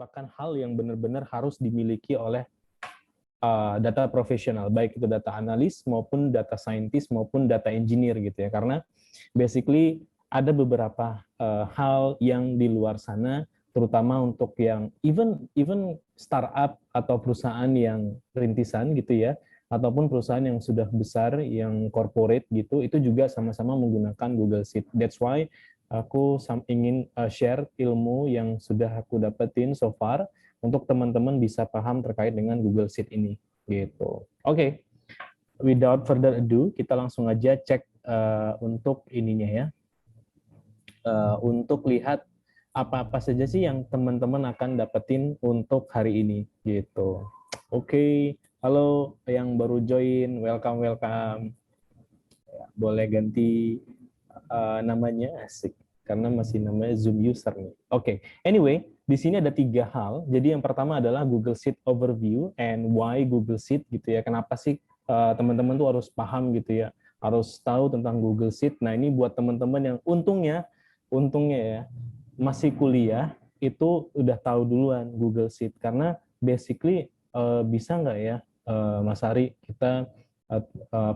merupakan hal yang benar-benar harus dimiliki oleh data profesional, baik itu data analis maupun data scientist maupun data engineer gitu ya. Karena basically ada beberapa hal yang di luar sana, terutama untuk yang even startup atau perusahaan yang rintisan gitu ya, ataupun perusahaan yang sudah besar, yang corporate gitu, itu juga sama-sama menggunakan Google Sheet. That's why aku ingin share ilmu yang sudah aku dapetin so far untuk teman-teman bisa paham terkait dengan Google Sheet ini gitu. Oke. Without further ado, kita langsung aja cek untuk ininya ya. Untuk lihat apa-apa saja sih yang teman-teman akan dapetin untuk hari ini gitu. Oke, halo yang baru join, welcome. Ya, boleh ganti namanya, asik, karena masih namanya Zoom user nih. Oke, anyway, di sini ada 3 hal. Jadi yang pertama adalah Google Sheet Overview and why Google Sheet gitu ya. Kenapa sih teman-teman tuh harus paham gitu ya, harus tahu tentang Google Sheet. Nah ini buat teman-teman yang untungnya ya masih kuliah, itu udah tahu duluan Google Sheet. Karena basically bisa nggak ya Mas Ari, kita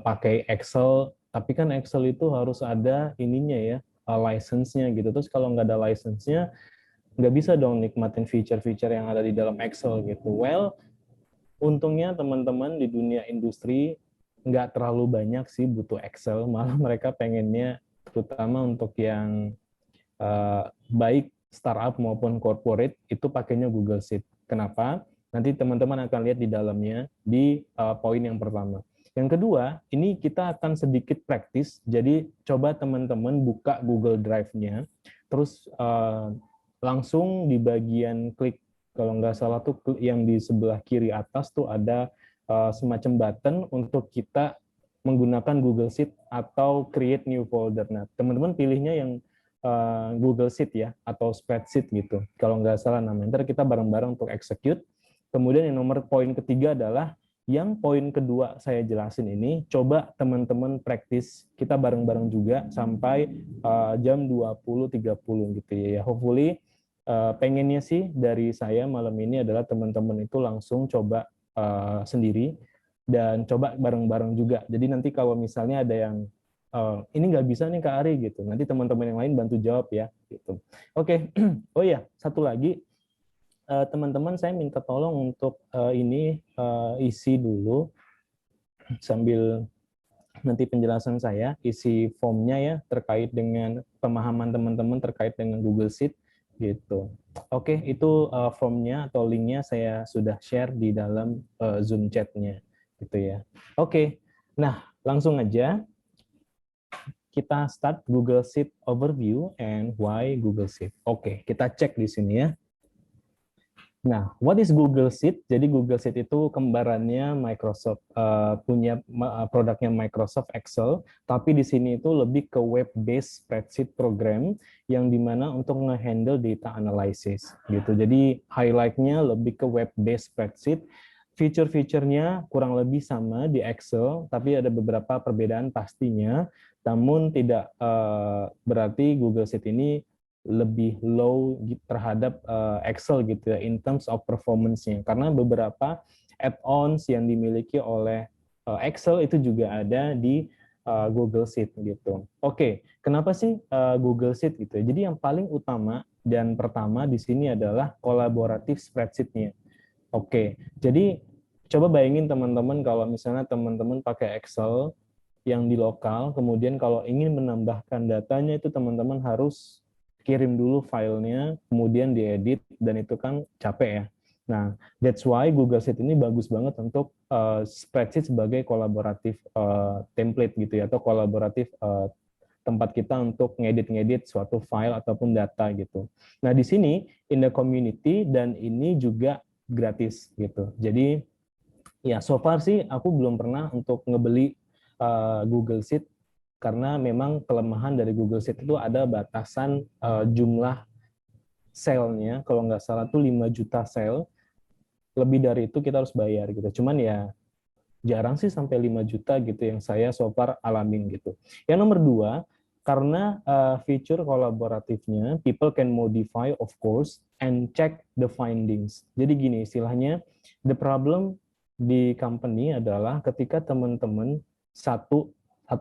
pakai Excel, tapi kan Excel itu harus ada ininya ya, license-nya gitu. Terus kalau nggak ada license-nya, nggak bisa dong nikmatin feature-feature yang ada di dalam Excel gitu. Well, untungnya teman-teman di dunia industri nggak terlalu banyak sih butuh Excel, malah mereka pengennya terutama untuk yang baik startup maupun corporate itu pakainya Google Sheet. Kenapa? Nanti teman-teman akan lihat di dalamnya di poin yang pertama. Yang kedua, ini kita akan sedikit praktis, jadi coba teman-teman buka Google Drive-nya, terus langsung di bagian klik, kalau nggak salah tuh yang di sebelah kiri atas tuh ada semacam button untuk kita menggunakan Google Sheet atau create new folder. Nah, teman-teman pilihnya yang Google Sheet ya, atau spreadsheet gitu, kalau nggak salah namanya. Ntar kita bareng-bareng untuk execute. Kemudian yang nomor poin ketiga adalah yang poin kedua saya jelasin ini, coba teman-teman praktis, kita bareng-bareng juga sampai jam 20.30 gitu ya. Hopefully pengennya sih dari saya malam ini adalah teman-teman itu langsung coba sendiri dan coba bareng-bareng juga. Jadi nanti kalau misalnya ada yang ini nggak bisa nih Kak Ari gitu, nanti teman-teman yang lain bantu jawab ya gitu. Oke. Oh ya, satu lagi, teman-teman saya minta tolong untuk ini isi dulu sambil nanti penjelasan saya, isi formnya ya terkait dengan pemahaman teman-teman terkait dengan Google Sheet gitu. Oke, itu formnya atau linknya saya sudah share di dalam Zoom chat-nya gitu ya. Oke, nah langsung aja kita start Google Sheet Overview and why Google Sheet. Oke, kita cek di sini ya. Nah, what is Google Sheet? Jadi Google Sheet itu kembarannya Microsoft, punya produknya Microsoft Excel, tapi di sini itu lebih ke web-based spreadsheet program yang dimana untuk nge-handle data analysis gitu. Jadi highlight-nya lebih ke web-based spreadsheet. Feature-featurenya kurang lebih sama di Excel, tapi ada beberapa perbedaan pastinya. Namun tidak berarti Google Sheet ini lebih low terhadap Excel gitu ya in terms of performance-nya, karena beberapa add-ons yang dimiliki oleh Excel itu juga ada di Google Sheet gitu. Oke, kenapa sih Google Sheet gitu? Jadi yang paling utama dan pertama di sini adalah kolaboratif spreadsheet-nya. Oke, jadi coba bayangin teman-teman kalau misalnya teman-teman pakai Excel yang di lokal, kemudian kalau ingin menambahkan datanya itu teman-teman harus kirim dulu filenya, kemudian diedit, dan itu kan capek ya. Nah, that's why Google Sheet ini bagus banget untuk spreadsheet sebagai kolaboratif template gitu ya, atau kolaboratif tempat kita untuk ngedit-ngedit suatu file ataupun data gitu. Nah, di sini in the community dan ini juga gratis gitu. Jadi ya so far sih aku belum pernah untuk ngebeli Google Sheet, karena memang kelemahan dari Google Sheet itu ada batasan jumlah sel-nya, kalau nggak salah tuh 5 juta sel, lebih dari itu kita harus bayar gitu. Cuman ya jarang sih sampai 5 juta gitu yang saya so far alamin gitu. Yang nomor dua, Karena fitur kolaboratifnya, people can modify, of course, and check the findings. Jadi gini istilahnya, the problem di company adalah ketika teman-teman satu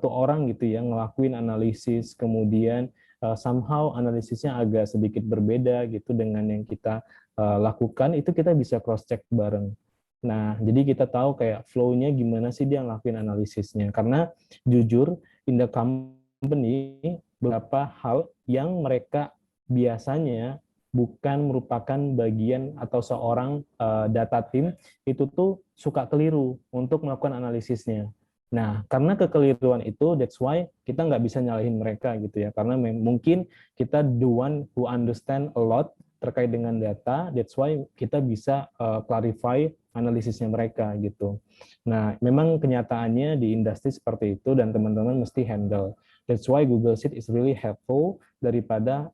orang gitu ya ngelakuin analisis, kemudian somehow analisisnya agak sedikit berbeda gitu dengan yang kita lakukan, itu kita bisa cross check bareng. Nah, jadi kita tahu kayak flow-nya gimana sih dia ngelakuin analisisnya. Karena jujur, in the company, beberapa hal yang mereka biasanya bukan merupakan bagian atau seorang data team, itu tuh suka keliru untuk melakukan analisisnya. Nah, karena kekeliruan itu, that's why kita nggak bisa nyalahin mereka gitu ya. Karena mungkin kita the one who understand a lot terkait dengan data, that's why kita bisa clarify analisisnya mereka gitu. Nah, memang kenyataannya di industri seperti itu dan teman-teman mesti handle. That's why Google Sheet is really helpful daripada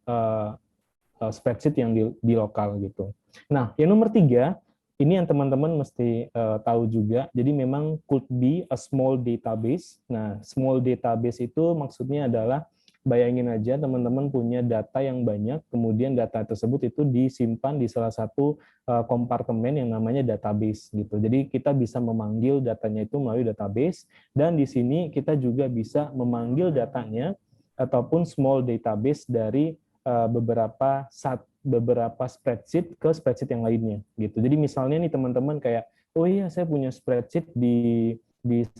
spreadsheet yang di lokal gitu. Nah, yang nomor 3, ini yang teman-teman mesti tahu juga. Jadi memang could be a small database. Nah, small database itu maksudnya adalah bayangin aja teman-teman punya data yang banyak, kemudian data tersebut itu disimpan di salah satu kompartemen yang namanya database gitu. Jadi kita bisa memanggil datanya itu melalui database, dan di sini kita juga bisa memanggil datanya ataupun small database dari beberapa spreadsheet ke spreadsheet yang lainnya gitu. Jadi misalnya nih teman-teman kayak, oh iya saya punya spreadsheet di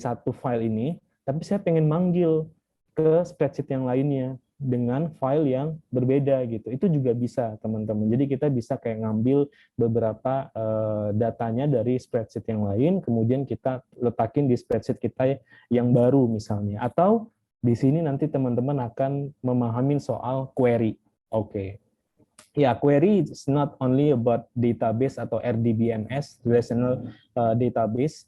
satu file ini, tapi saya pengen manggil ke spreadsheet yang lainnya dengan file yang berbeda gitu. Itu juga bisa teman-teman. Jadi kita bisa kayak ngambil beberapa datanya dari spreadsheet yang lain, kemudian kita letakin di spreadsheet kita yang baru misalnya. Atau di sini nanti teman-teman akan memahami soal query. Oke. Ya, query is not only about database atau RDBMS, relational database,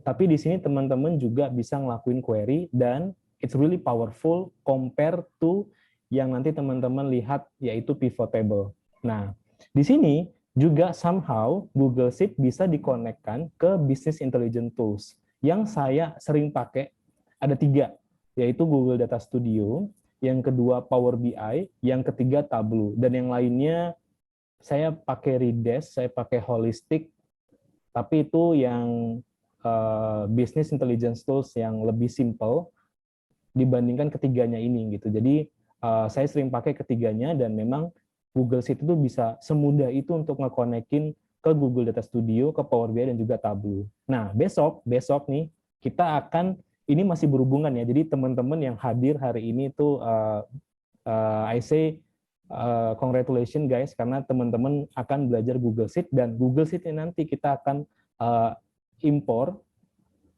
tapi di sini teman-teman juga bisa ngelakuin query dan it's really powerful compare to yang nanti teman-teman lihat yaitu pivot table. Nah, di sini juga somehow Google Sheet bisa dikonekkan ke business intelligence tools. Yang saya sering pakai ada 3, yaitu Google Data Studio, yang kedua Power BI, yang ketiga Tableau, dan yang lainnya saya pakai Redes, saya pakai Holistic, tapi itu yang business intelligence tools yang lebih simple dibandingkan ketiganya ini gitu. Jadi saya sering pakai ketiganya dan memang Google Sheet itu bisa semudah itu untuk ngekonekin ke Google Data Studio, ke Power BI dan juga Tableau. Nah, besok nih kita akan, ini masih berhubungan ya. Jadi teman-teman yang hadir hari ini tuh I say congratulations guys, karena teman-teman akan belajar Google Sheet, dan Google Sheet ini nanti kita akan import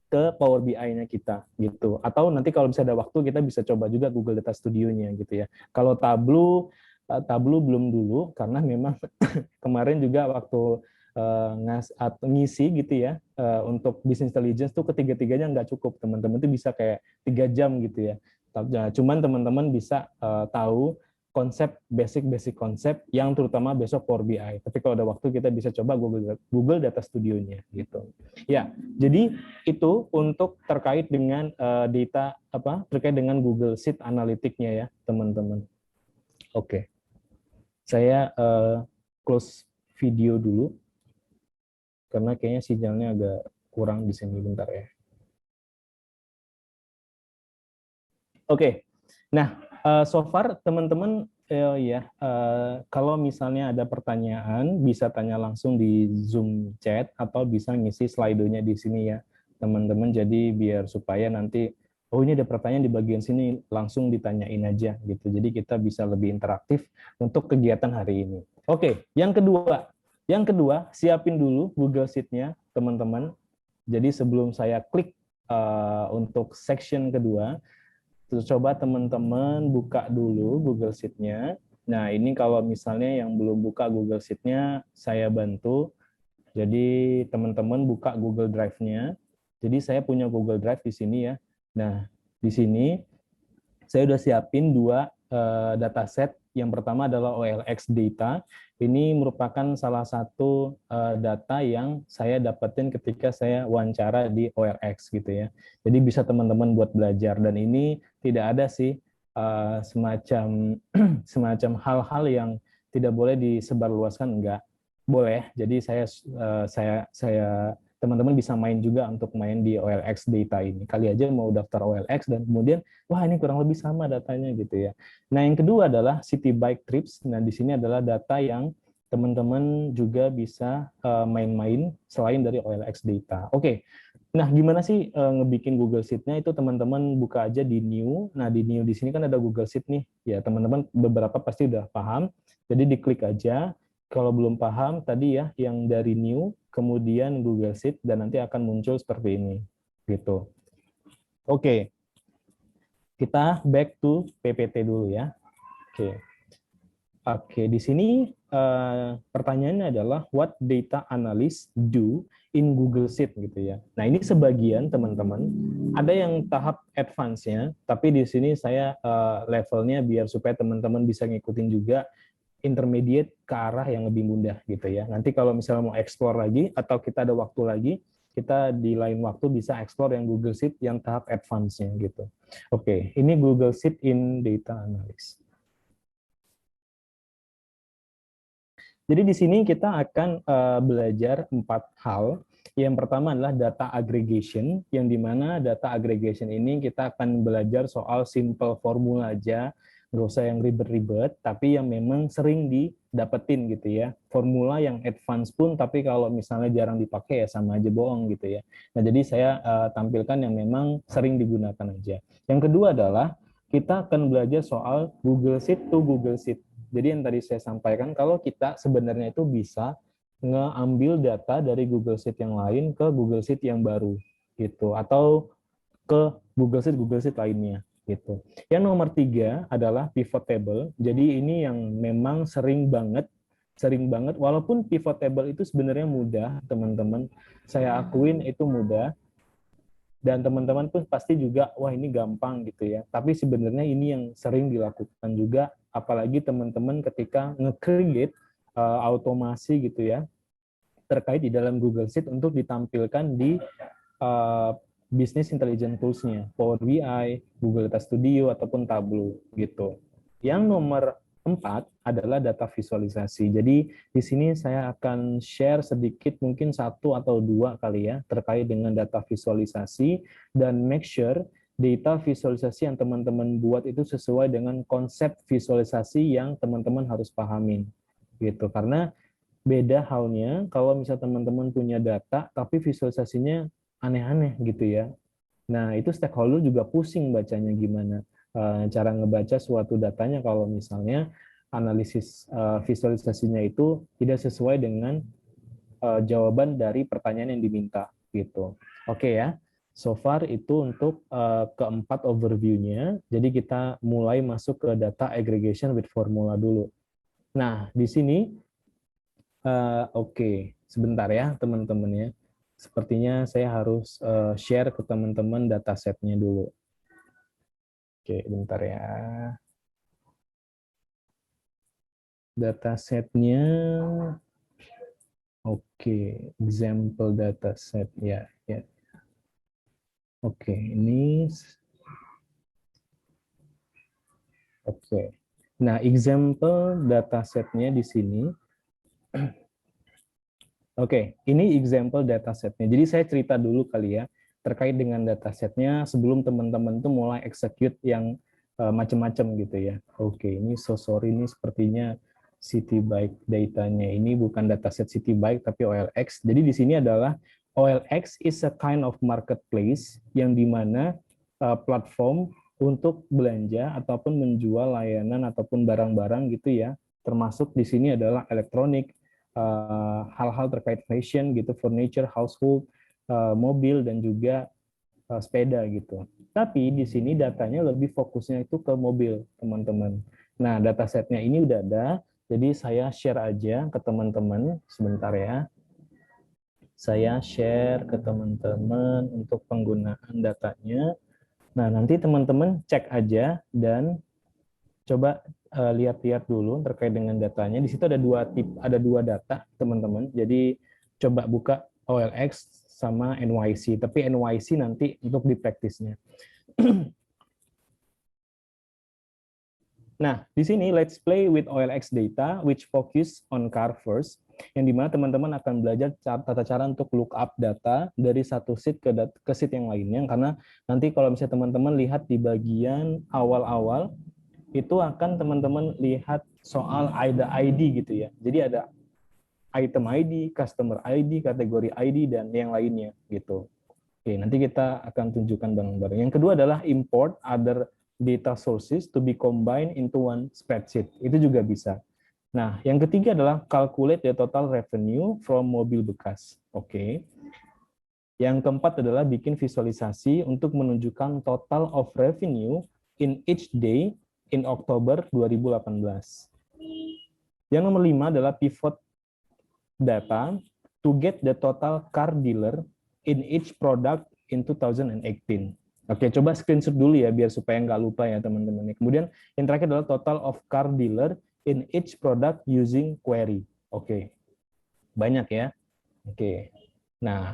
ke Power BI-nya kita gitu. Atau nanti kalau bisa ada waktu kita bisa coba juga Google Data Studio-nya gitu ya. Kalau Tableau belum dulu karena memang kemarin juga waktu ngisi gitu ya untuk business intelligence tuh ketiga-tiganya nggak cukup, teman-teman tuh bisa kayak 3 jam gitu ya. Cuman teman-teman bisa tahu basic konsep yang terutama besok Power BI. Tapi kalau ada waktu kita bisa coba Google Data Studio-nya gitu. Ya, jadi itu untuk terkait dengan terkait dengan Google Sheet analitiknya ya, teman-teman. Oke. Saya close video dulu karena kayaknya sinyalnya agak kurang di sini, bentar ya. Oke. Nah, so far teman-teman kalau misalnya ada pertanyaan bisa tanya langsung di Zoom chat atau bisa ngisi slide-nya di sini ya, teman-teman. Jadi biar supaya nanti oh ini ada pertanyaan di bagian sini, langsung ditanyain aja gitu. Jadi kita bisa lebih interaktif untuk kegiatan hari ini. Oke, yang kedua siapin dulu Google Sheet-nya, teman-teman. Jadi sebelum saya klik untuk section kedua, coba teman-teman buka dulu Google Sheet-nya. Nah, ini kalau misalnya yang belum buka Google Sheet-nya, saya bantu. Jadi teman-teman buka Google Drive-nya. Jadi saya punya Google Drive di sini ya. Nah, di sini saya udah siapin 2 dataset. Yang pertama adalah OLX data. Ini merupakan salah satu data yang saya dapetin ketika saya wawancara di OLX gitu ya. Jadi bisa teman-teman buat belajar, dan ini tidak ada sih semacam semacam hal-hal yang tidak boleh disebarluaskan, enggak boleh. Jadi saya teman-teman bisa main juga untuk main di OLX data ini. Kali aja mau daftar OLX dan kemudian wah ini kurang lebih sama datanya gitu ya. Nah, yang kedua adalah City Bike Trips. Nah, di sini adalah data yang teman-teman juga bisa main-main selain dari OLX data. Oke. Nah, gimana sih ngebikin Google Sheet-nya itu teman-teman buka aja di New. Nah, di New di sini kan ada Google Sheet nih. Ya, teman-teman beberapa pasti udah paham. Jadi diklik aja. Kalau belum paham tadi ya yang dari New, kemudian Google Sheet dan nanti akan muncul seperti ini. Gitu. Oke. Kita back to PPT dulu ya. Oke. Oke, di sini pertanyaannya adalah what data analyst do in Google Sheet gitu ya. Nah, ini sebagian teman-teman ada yang tahap advance-nya, tapi di sini saya levelnya biar supaya teman-teman bisa ngikutin juga intermediate ke arah yang lebih mudah gitu ya. Nanti kalau misalnya mau explore lagi atau kita ada waktu lagi, kita di lain waktu bisa explore yang Google Sheet yang tahap advance-nya gitu. Oke, ini Google Sheet in Data Analyst. Jadi di sini kita akan belajar 4 hal. Yang pertama adalah data aggregation, yang dimana data aggregation ini kita akan belajar soal simple formula aja, nggak usah yang ribet-ribet, tapi yang memang sering didapetin gitu ya. Formula yang advance pun, tapi kalau misalnya jarang dipakai ya sama aja bohong gitu ya. Nah, jadi saya tampilkan yang memang sering digunakan aja. Yang kedua adalah kita akan belajar soal Google Sheet to Google Sheet. Jadi yang tadi saya sampaikan, kalau kita sebenarnya itu bisa ngambil data dari Google Sheet yang lain ke Google Sheet yang baru, gitu, atau ke Google Sheet lainnya, gitu. Yang nomor 3 adalah pivot table. Jadi ini yang memang sering banget, walaupun pivot table itu sebenarnya mudah, teman-teman. Saya akuin itu mudah, dan teman-teman pun pasti juga wah ini gampang gitu ya, tapi sebenarnya ini yang sering dilakukan juga, apalagi teman-teman ketika nge-create automasi gitu ya terkait di dalam Google Sheet untuk ditampilkan di uh, Business Intelligence Tools-nya, Power BI, Google Data Studio, ataupun Tableau gitu. Yang nomor 4 adalah data visualisasi. Jadi di sini saya akan share sedikit mungkin 1 atau 2 kali ya terkait dengan data visualisasi dan make sure data visualisasi yang teman-teman buat itu sesuai dengan konsep visualisasi yang teman-teman harus pahamin gitu. Karena beda halnya kalau misal teman-teman punya data tapi visualisasinya aneh-aneh gitu ya. Nah, itu stakeholder juga pusing bacanya gimana. Cara ngebaca suatu datanya kalau misalnya analisis visualisasinya itu tidak sesuai dengan jawaban dari pertanyaan yang diminta gitu. Oke ya. So far itu untuk keempat overview-nya. Jadi kita mulai masuk ke data aggregation with formula dulu. Nah, di sini oke, sebentar ya teman-teman ya. Sepertinya saya harus share ke teman-teman datasetnya dulu. Oke, bentar ya. Datasetnya, oke, example dataset ya, ya. Oke, ini, oke. Nah, example datasetnya di sini. Oke, ini example datasetnya. Jadi saya cerita dulu kali ya terkait dengan datasetnya sebelum teman-teman tuh mulai execute yang macam-macam gitu ya. Oke, ini so sorry ini sepertinya Citybike datanya ini bukan dataset Citybike tapi OLX. Jadi di sini adalah OLX is a kind of marketplace yang dimana platform untuk belanja ataupun menjual layanan ataupun barang-barang gitu ya. Termasuk di sini adalah elektronik, hal-hal terkait fashion gitu, furniture, household, mobil dan juga sepeda gitu. Tapi di sini datanya lebih fokusnya itu ke mobil, teman-teman. Nah, datasetnya ini udah ada, jadi saya share aja ke teman-teman sebentar ya. Saya share ke teman-teman untuk penggunaan datanya. Nah, nanti teman-teman cek aja dan coba lihat-lihat dulu terkait dengan datanya. Di situ ada dua data, teman-teman. Jadi coba buka OLX sama NYC. Tapi NYC nanti untuk di praktisnya. Nah, di sini let's play with OLX data which focus on car first, yang dimana teman-teman akan belajar tata cara untuk look up data dari satu sheet ke sheet yang lainnya, karena nanti kalau misalnya teman-teman lihat di bagian awal-awal, itu akan teman-teman lihat soal ada ID gitu ya. Jadi ada item ID, customer ID, kategori ID, dan yang lainnya gitu. Oke, nanti kita akan tunjukkan bareng-bareng. Yang kedua adalah import other data sources to be combined into one spreadsheet. Itu juga bisa. Nah, yang ketiga adalah calculate the total revenue from mobil bekas. Oke. Yang keempat adalah bikin visualisasi untuk menunjukkan total of revenue in each day in Oktober 2018. Yang nomor 5 adalah pivot data to get the total car dealer in each product in 2018. Oke, coba screenshot dulu ya biar supaya nggak lupa ya teman-teman. Kemudian yang terakhir adalah total of car dealer in each product using query. Oke, banyak ya. Oke, nah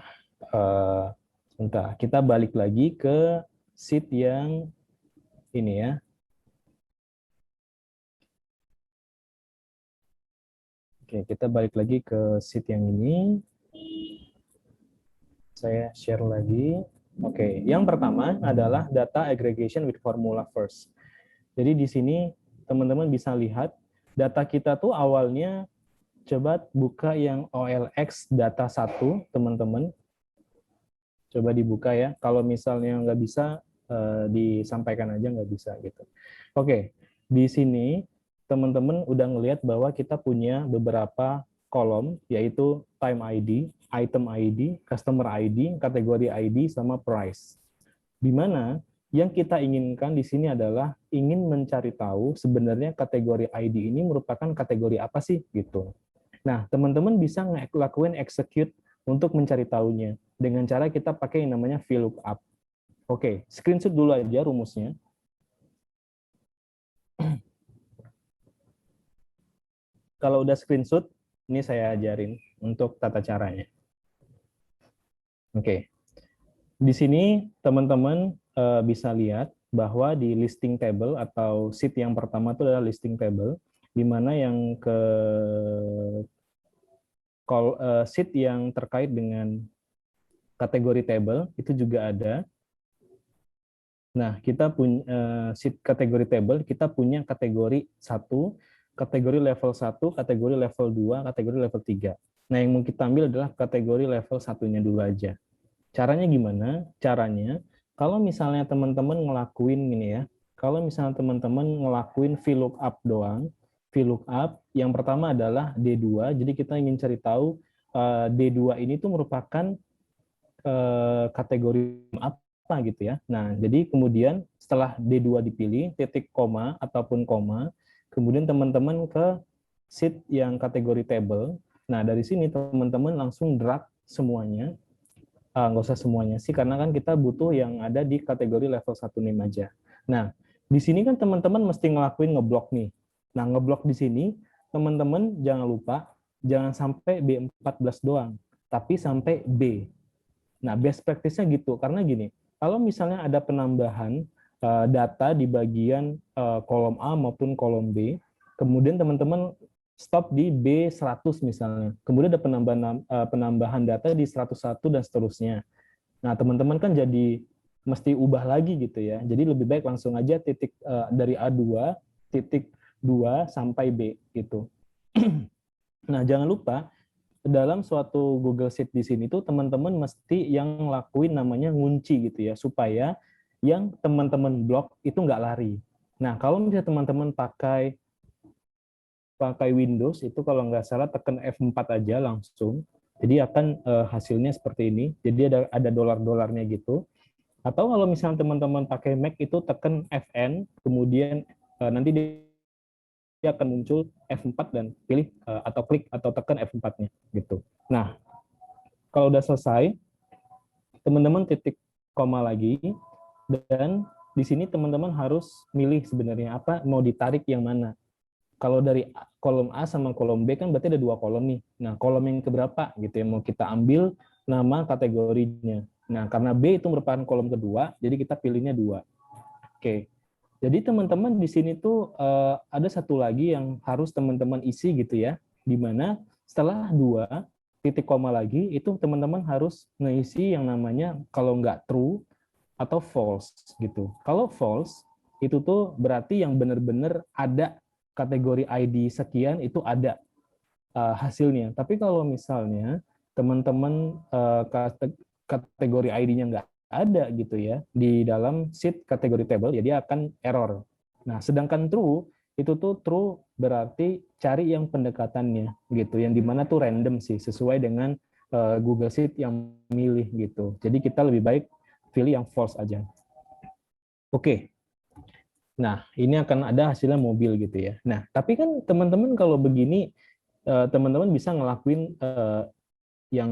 sebentar, kita balik lagi ke sheet yang ini ya. Oke, kita balik lagi ke sheet yang ini. Saya share lagi. Oke, yang pertama adalah data aggregation with formula first. Jadi di sini teman-teman bisa lihat data kita tuh awalnya, coba buka yang OLX data 1, teman-teman. Coba dibuka ya. Kalau misalnya nggak bisa, disampaikan aja nggak bisa gitu. Oke, di sini teman-teman udah ngelihat bahwa kita punya beberapa kolom, yaitu time ID, item ID, customer ID, kategori ID, sama price. Di mana yang kita inginkan di sini adalah ingin mencari tahu sebenarnya kategori ID ini merupakan kategori apa sih gitu. Nah, teman-teman bisa ngelakuin execute untuk mencari tahunya dengan cara kita pakai yang namanya VLOOKUP. Oke, screenshot dulu aja rumusnya. Kalau udah screenshot, ini saya ajarin untuk tata caranya. Oke, di sini teman-teman bisa lihat bahwa di listing table atau sheet yang pertama itu adalah listing table, di mana yang ke sheet yang terkait dengan kategori table itu juga ada. Nah, kita punya sheet kategori table, kita punya kategori 1, kategori level 1, kategori level 2, kategori level 3. Nah, yang mau kita ambil adalah kategori level 1-nya dulu aja. Caranya gimana? Caranya, kalau misalnya teman-teman ngelakuin gini ya, kalau misalnya teman-teman ngelakuin VLOOKUP doang, VLOOKUP yang pertama adalah D2, jadi kita ingin cari tahu D2 ini tuh merupakan kategori apa gitu ya. Nah, jadi kemudian setelah D2 dipilih, titik koma ataupun koma, kemudian teman-teman ke sheet yang kategori table. Nah, dari sini teman-teman langsung drag semuanya. Nggak usah semuanya sih, karena kan kita butuh yang ada di kategori level 1 name aja. Nah, di sini kan teman-teman mesti ngelakuin ngeblok nih. Nah, ngeblok di sini, teman-teman jangan lupa, jangan sampai B14 doang, tapi sampai B. Nah, best practice-nya gitu, karena gini, kalau misalnya ada penambahan data di bagian kolom A maupun kolom B, kemudian teman-teman stop di B100 misalnya, kemudian ada penambahan data di 101 dan seterusnya. Nah, teman-teman kan jadi mesti ubah lagi gitu ya, jadi lebih baik langsung aja titik dari A2, titik 2 sampai B gitu. Nah, jangan lupa, dalam suatu Google Sheet di sini tuh teman-teman mesti yang ngelakuin namanya ngunci gitu ya, supaya yang teman-teman blok itu nggak lari. Nah, kalau misalnya teman-teman pakai Windows, itu kalau nggak salah tekan F4 aja langsung, jadi akan hasilnya seperti ini. Jadi ada dolar-dolarnya gitu. Atau kalau misalnya teman-teman pakai Mac itu tekan Fn, kemudian nanti dia akan muncul F4 dan pilih atau klik atau tekan F4-nya gitu. Nah, kalau udah selesai, teman-teman titik koma lagi, dan di sini teman-teman harus milih sebenarnya apa mau ditarik yang mana. Kalau dari kolom A sama kolom B kan berarti ada 2 kolom nih. Nah, kolom yang keberapa gitu ya mau kita ambil nama kategorinya. Nah, karena B itu merupakan kolom kedua, jadi kita pilihnya 2. Oke. Jadi teman-teman di sini tuh ada satu lagi yang harus teman-teman isi gitu ya, di mana setelah 2 titik koma lagi itu teman-teman harus ngisi yang namanya kalau nggak true atau false gitu. Kalau false itu tuh berarti yang benar-benar ada kategori ID sekian itu ada hasilnya. Tapi kalau misalnya teman-teman kategori ID-nya nggak ada gitu ya di dalam sheet kategori table, jadi akan error. Nah, sedangkan true itu tuh true berarti cari yang pendekatannya gitu, yang dimana tuh random sih sesuai dengan Google Sheet yang milih gitu. Jadi kita lebih baik pilih yang false aja. Oke. Nah, ini akan ada hasilnya mobil gitu ya. Nah, tapi kan teman-teman kalau begini teman-teman bisa ngelakuin yang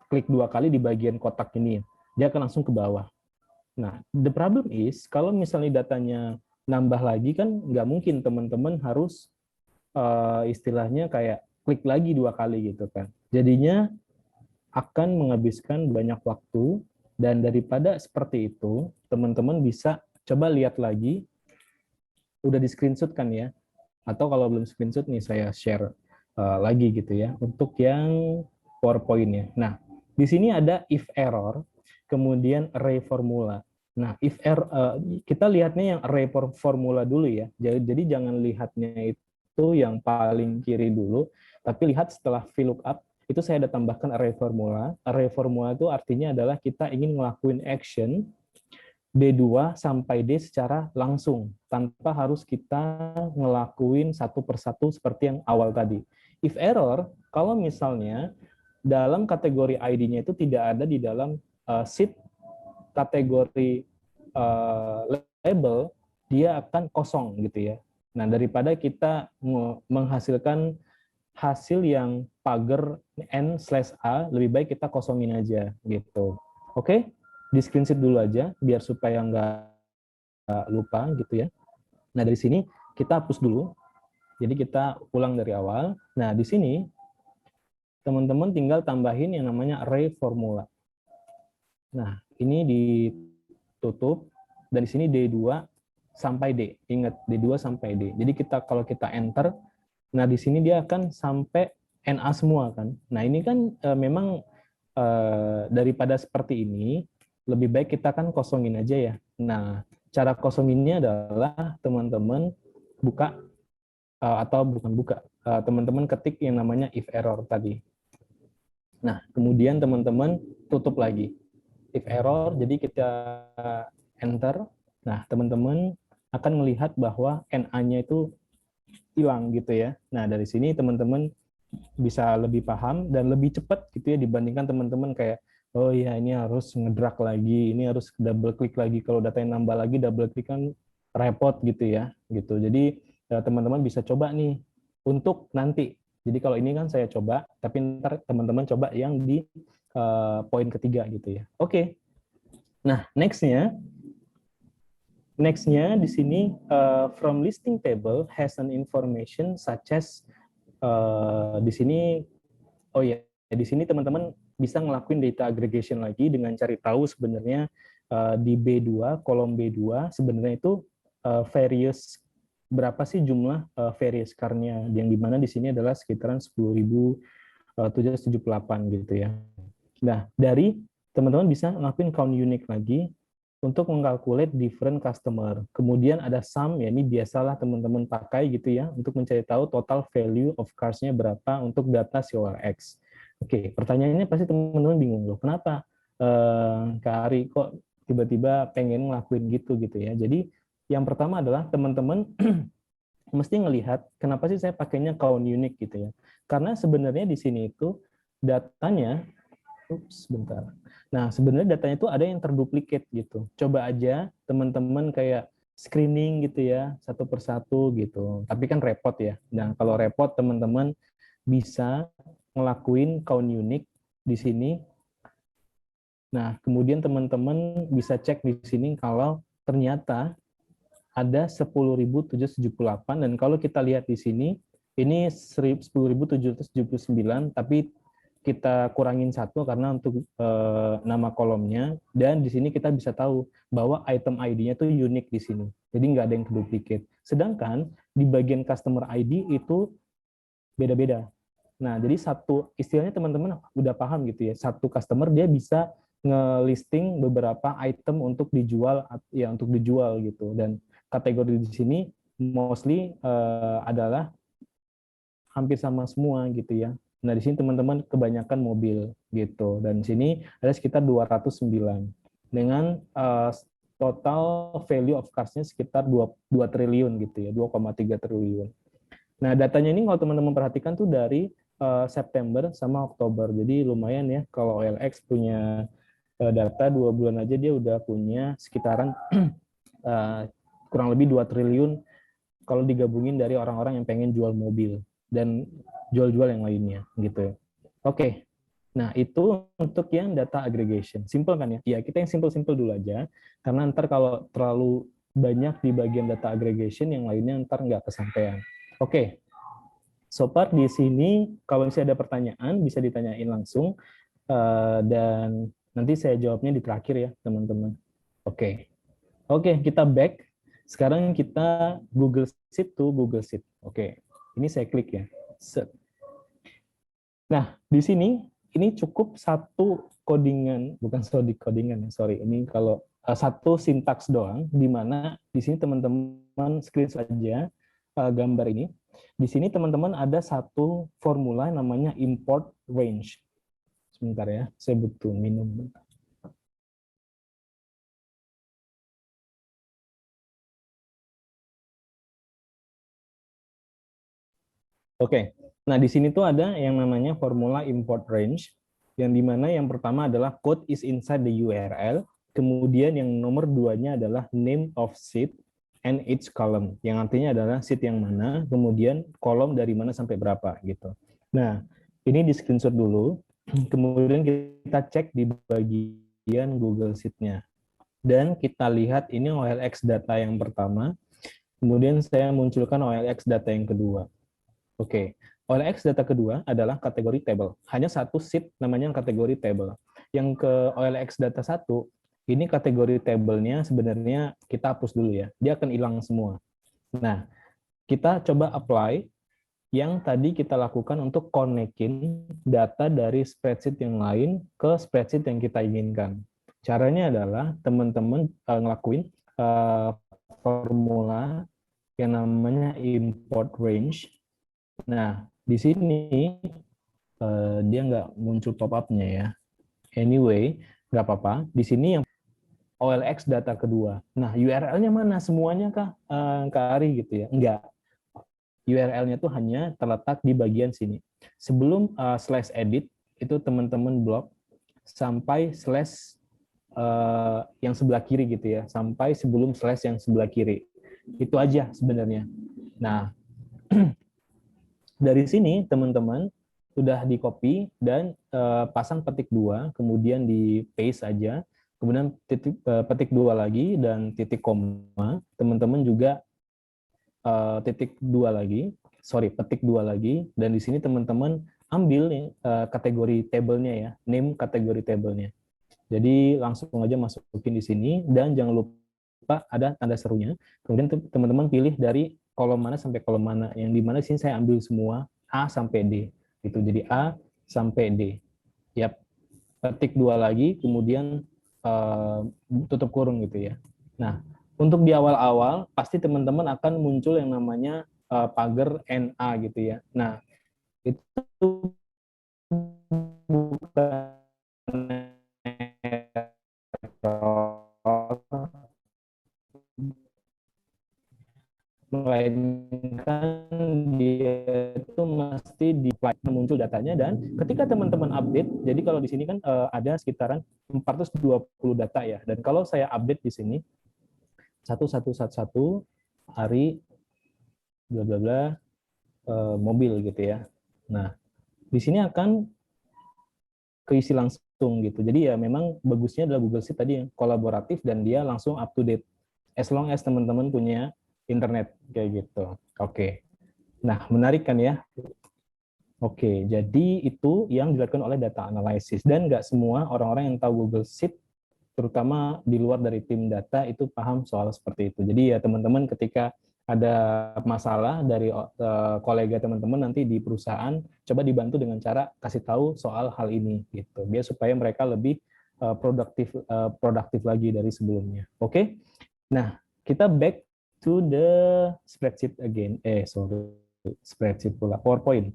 klik 2 kali di bagian kotak ini, dia akan langsung ke bawah. Nah, the problem is kalau misalnya datanya nambah lagi kan nggak mungkin teman-teman harus istilahnya kayak klik lagi 2 kali gitu kan. Jadinya akan menghabiskan banyak waktu dan daripada seperti itu, teman-teman bisa coba lihat lagi, udah di screenshot kan ya, atau kalau belum screenshot nih saya share lagi gitu ya untuk yang PowerPoint-nya. Nah, di sini ada if error, kemudian array formula. Nah, if error kita lihatnya yang array formula dulu ya. Jadi jangan lihatnya itu yang paling kiri dulu, tapi lihat setelah VLOOKUP itu saya ada tambahkan array formula. Array formula itu artinya adalah kita ingin ngelakuin action D2 sampai D secara langsung, tanpa harus kita ngelakuin satu persatu seperti yang awal tadi. If error, kalau misalnya dalam kategori ID-nya itu tidak ada di dalam sheet kategori label, dia akan kosong gitu ya. Nah, daripada kita menghasilkan hasil yang pagar n/a, lebih baik kita kosongin aja gitu. Oke? Di screenshot dulu aja biar supaya nggak lupa gitu ya. Nah, dari sini kita hapus dulu. Jadi kita ulang dari awal. Nah, di sini teman-teman tinggal tambahin yang namanya array formula. Nah, ini ditutup dan di sini D2 sampai D. Ingat D2 sampai D. Jadi kalau kita enter, nah di sini dia akan sampai NA semua kan. Nah, ini kan memang daripada seperti ini lebih baik kita kan kosongin aja ya. Nah, cara kosoginnya adalah teman-teman buka atau bukan buka, teman-teman ketik yang namanya if error tadi. Nah, kemudian teman-teman tutup lagi. If error, jadi kita enter. Nah, teman-teman akan melihat bahwa NA-nya itu hilang gitu ya. Nah, dari sini teman-teman bisa lebih paham dan lebih cepat gitu ya dibandingkan teman-teman kayak oh iya ini harus ngedrag lagi, ini harus double klik lagi, kalau datanya nambah lagi double klik kan repot gitu ya gitu. Jadi teman-teman bisa coba nih untuk nanti. Jadi kalau ini kan saya coba, tapi ntar teman-teman coba yang di poin ketiga gitu ya. Oke. Nah, Next-nya di sini from listing table has an information such as di sini oh ya di sini teman-teman bisa ngelakuin data aggregation lagi dengan cari tahu sebenarnya di B2 kolom B2 sebenarnya itu various berapa sih jumlah various car-nya yang dimana di sini adalah sekitaran 10.778 gitu ya. Nah, dari teman-teman bisa ngelakuin count unique lagi untuk mengkalkulate different customer. Kemudian ada sum, ya ini biasalah teman-teman pakai gitu ya, untuk mencari tahu total value of cars-nya berapa untuk data CORX. Oke, pertanyaannya pasti teman-teman bingung loh, kenapa Kak Ari kok tiba-tiba pengen ngelakuin gitu ya. Jadi yang pertama adalah teman-teman mesti ngelihat kenapa sih saya pakainya count unique gitu ya. Karena sebenarnya di sini itu datanya bentar. Nah, sebenarnya datanya itu ada yang terduplikat gitu. Coba aja teman-teman kayak screening gitu ya, satu persatu gitu. Tapi kan repot ya. Nah, kalau repot teman-teman bisa ngelakuin count unique di sini. Nah, kemudian teman-teman bisa cek di sini kalau ternyata ada 10.778 dan kalau kita lihat di sini ini 10.779 tapi kita kurangin satu karena untuk nama kolomnya, dan di sini kita bisa tahu bahwa item ID-nya tuh unik di sini. Jadi nggak ada yang duplicate. Sedangkan di bagian customer ID itu beda-beda. Nah, jadi satu istilahnya teman-teman udah paham gitu ya. Satu customer dia bisa ngelisting beberapa item untuk dijual ya untuk dijual gitu. Dan kategori di sini mostly adalah hampir sama semua gitu ya. Nah, di sini teman-teman kebanyakan mobil gitu. Dan di sini ada sekitar 209 dengan total value of cars-nya sekitar 2 triliun gitu ya, 2,3 triliun. Nah, datanya ini kalau teman-teman perhatikan tuh dari September sama Oktober. Jadi lumayan ya kalau OLX punya data 2 bulan aja dia udah punya sekitaran kurang lebih 2 triliun kalau digabungin dari orang-orang yang pengen jual mobil dan jual-jual yang lainnya gitu. Oke. Nah, itu untuk yang data aggregation. Simple kan ya? Ya, kita yang simple-simple dulu aja. Karena ntar kalau terlalu banyak di bagian data aggregation, yang lainnya ntar nggak kesampaian. Oke. So far di sini, kalau misalnya ada pertanyaan, bisa ditanyain langsung. Dan nanti saya jawabnya di terakhir ya, teman-teman. Oke. Oke, kita back. Sekarang kita Google Sheet to Google Sheet. Oke, ini saya klik ya. Set. Nah, di sini ini cukup satu codingan, bukan codingan, sorry. Ini kalau satu sintaks doang, di mana di sini teman-teman screenshot saja gambar ini. Di sini teman-teman ada satu formula namanya import range. Sebentar ya, saya butuh minum. Oke, nah di sini tuh ada yang namanya formula import range, yang dimana yang pertama adalah code is inside the URL, kemudian yang nomor duanya adalah name of sheet and each column, yang artinya adalah sheet yang mana, kemudian kolom dari mana sampai berapa gitu. Nah, ini di screenshot dulu, kemudian kita cek di bagian Google Sheet-nya. Dan kita lihat ini OLX data yang pertama, kemudian saya munculkan OLX data yang kedua. Oke, OLX data kedua adalah kategori table. Hanya satu sheet namanya kategori table. Yang ke OLX data satu, ini kategori table-nya sebenarnya kita hapus dulu ya. Dia akan hilang semua. Nah, kita coba apply yang tadi kita lakukan untuk connecting data dari spreadsheet yang lain ke spreadsheet yang kita inginkan. Caranya adalah teman-teman ngelakuin formula yang namanya import range. Nah, di sini dia nggak muncul pop-up-nya ya. Anyway, nggak apa-apa. Di sini yang OLX data kedua. Nah, URL-nya mana? Semuanya kah, Kak Ari gitu ya? Enggak. URL-nya tuh hanya terletak di bagian sini. Sebelum slash edit, itu teman-teman blok sampai slash yang sebelah kiri gitu ya. Sampai sebelum slash yang sebelah kiri. Itu aja sebenarnya. Nah, dari sini teman-teman udah di copy dan pasang petik 2, kemudian di paste aja, kemudian petik 2 lagi dan titik koma, teman-teman juga petik 2 lagi, dan di sini teman-teman ambil kategori tabelnya ya, name kategori tabelnya. Jadi langsung aja masukin di sini, dan jangan lupa ada tanda serunya. Kemudian teman-teman pilih dari kolom mana sampai kolom mana. Yang di mana sini saya ambil semua A sampai D. Itu jadi A sampai D. Yap. Petik 2 lagi, kemudian tutup kurung gitu ya. Nah, untuk di awal-awal pasti teman-teman akan muncul yang namanya pagar NA gitu ya. Nah, itu bukan melainkan dia itu mesti di muncul datanya, dan ketika teman-teman update, jadi kalau di sini kan ada sekitaran 420 data ya, dan kalau saya update di sini satu hari bla bla bla mobil gitu ya. Nah, di sini akan keisi langsung gitu. Jadi ya memang bagusnya adalah Google Sheet tadi yang kolaboratif dan dia langsung up to date. As long as teman-teman punya internet kayak gitu. Oke. Nah, menarik kan ya? Oke, jadi itu yang dilakukan oleh data analysis dan nggak semua orang-orang yang tahu Google Sheet, terutama di luar dari tim data itu paham soal seperti itu. Jadi ya teman-teman ketika ada masalah dari kolega teman-teman nanti di perusahaan, coba dibantu dengan cara kasih tahu soal hal ini gitu, biar supaya mereka lebih produktif lagi dari sebelumnya. Oke, nah kita back to the spreadsheet again. Sorry, spreadsheet pula, PowerPoint.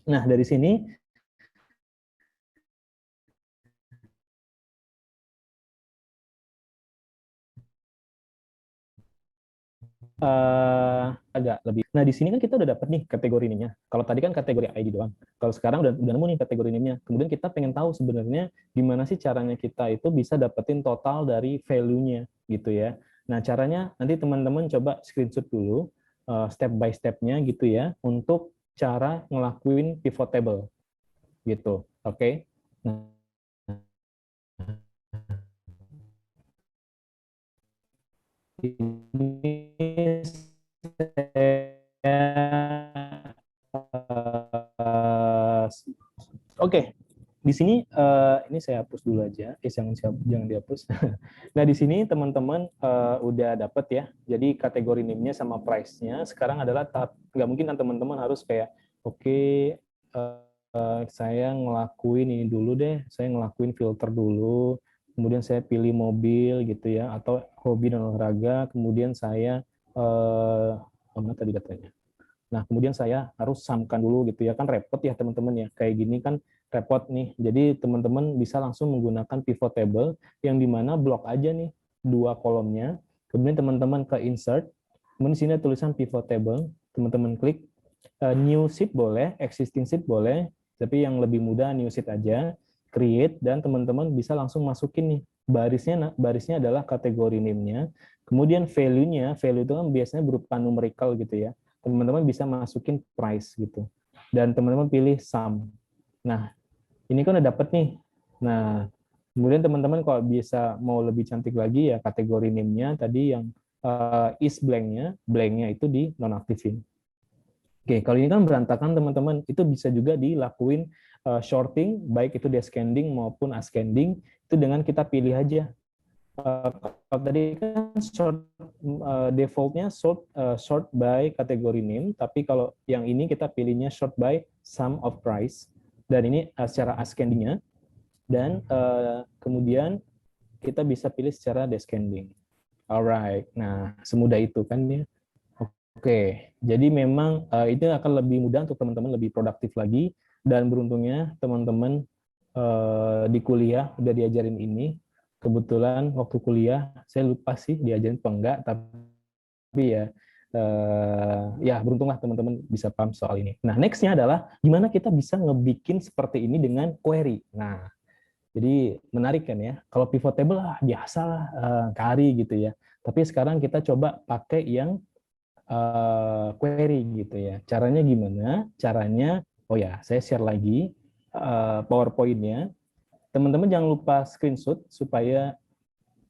Nah, dari sini agak lebih. Nah, di sini kan kita udah dapat nih kategori NIM-nya. Kalau tadi kan kategori ID doang. Kalau sekarang udah nemu nih kategori NIM-nya. Kemudian kita pengen tahu sebenarnya gimana sih caranya kita itu bisa dapetin total dari value-nya gitu ya. Nah, caranya nanti teman-teman coba screenshot dulu step by step-nya gitu ya untuk cara ngelakuin pivot table gitu. Oke. Nah, ini saya Oke, di sini ini saya hapus dulu aja. Jangan dihapus. Nah, di sini teman-teman udah dapet ya. Jadi kategori NIM-nya sama price-nya sekarang adalah tahap, nggak mungkin kan teman-teman harus kayak oke, saya ngelakuin ini dulu deh, saya ngelakuin filter dulu, kemudian saya pilih mobil gitu ya, atau hobi dan olahraga, kemudian saya mana tadi katanya? Nah, kemudian saya harus samkan dulu gitu ya, kan repot ya teman-teman ya. Kayak gini kan repot nih. Jadi teman-teman bisa langsung menggunakan pivot table yang dimana blok aja nih dua kolomnya. Kemudian teman-teman ke insert, kemudian di sini ada tulisan pivot table, teman-teman klik new sheet boleh, existing sheet boleh, tapi yang lebih mudah new sheet aja, create, dan teman-teman bisa langsung masukin nih barisnya adalah kategori name-nya, kemudian value-nya, value itu kan biasanya berupa numerical gitu ya, teman-teman bisa masukin price gitu, dan teman-teman pilih sum. Nah, ini kan udah dapet nih. Nah, kemudian teman-teman kalau bisa mau lebih cantik lagi ya kategori name-nya tadi yang is blank-nya itu di nonaktifin. Oke, kalau ini kan berantakan teman-teman, itu bisa juga dilakuin shorting, baik itu descending maupun ascending, itu dengan kita pilih aja. Kalau tadi kan defaultnya sort by kategori name, tapi kalau yang ini kita pilihnya sort by sum of price, dan ini secara ascendingnya, dan kemudian kita bisa pilih secara descending. Alright, nah semudah itu kan ya. Oke, jadi memang itu akan lebih mudah untuk teman-teman lebih produktif lagi, dan beruntungnya teman-teman di kuliah udah diajarin ini. Kebetulan waktu kuliah saya lupa sih diajarin apa enggak, tapi ya beruntunglah teman-teman bisa paham soal ini. Nah, next-nya adalah gimana kita bisa ngebikin seperti ini dengan query. Nah, jadi menarik kan ya. Kalau pivot table biasa lah kari gitu ya. Tapi sekarang kita coba pakai yang query gitu ya. Caranya gimana? Caranya, oh ya, saya share lagi PowerPoint-nya. Teman-teman jangan lupa screenshot supaya